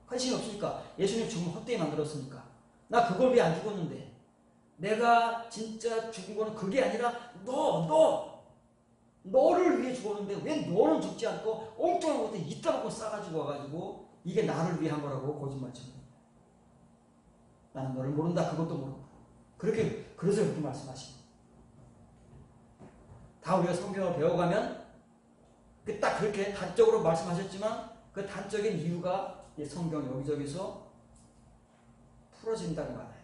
관심이 없으니까. 예수님 죽으면 헛되이 만들었으니까. 나 그걸 왜 안 죽었는데. 내가 진짜 죽은 거는 그게 아니라 너를 위해 죽었는데 왜 너는 죽지 않고 엉뚱한 것도 이따 먹고 싸가지고 와가지고 이게 나를 위한 거라고 거짓말 치는 거예요. 나는 너를 모른다. 그것도 모른다. 그래서 그렇게 말씀하십니다. 다 우리가 성경을 배워가면 딱 그렇게 단적으로 말씀하셨지만 그 단적인 이유가 성경 여기저기서 풀어진다는 말이에요.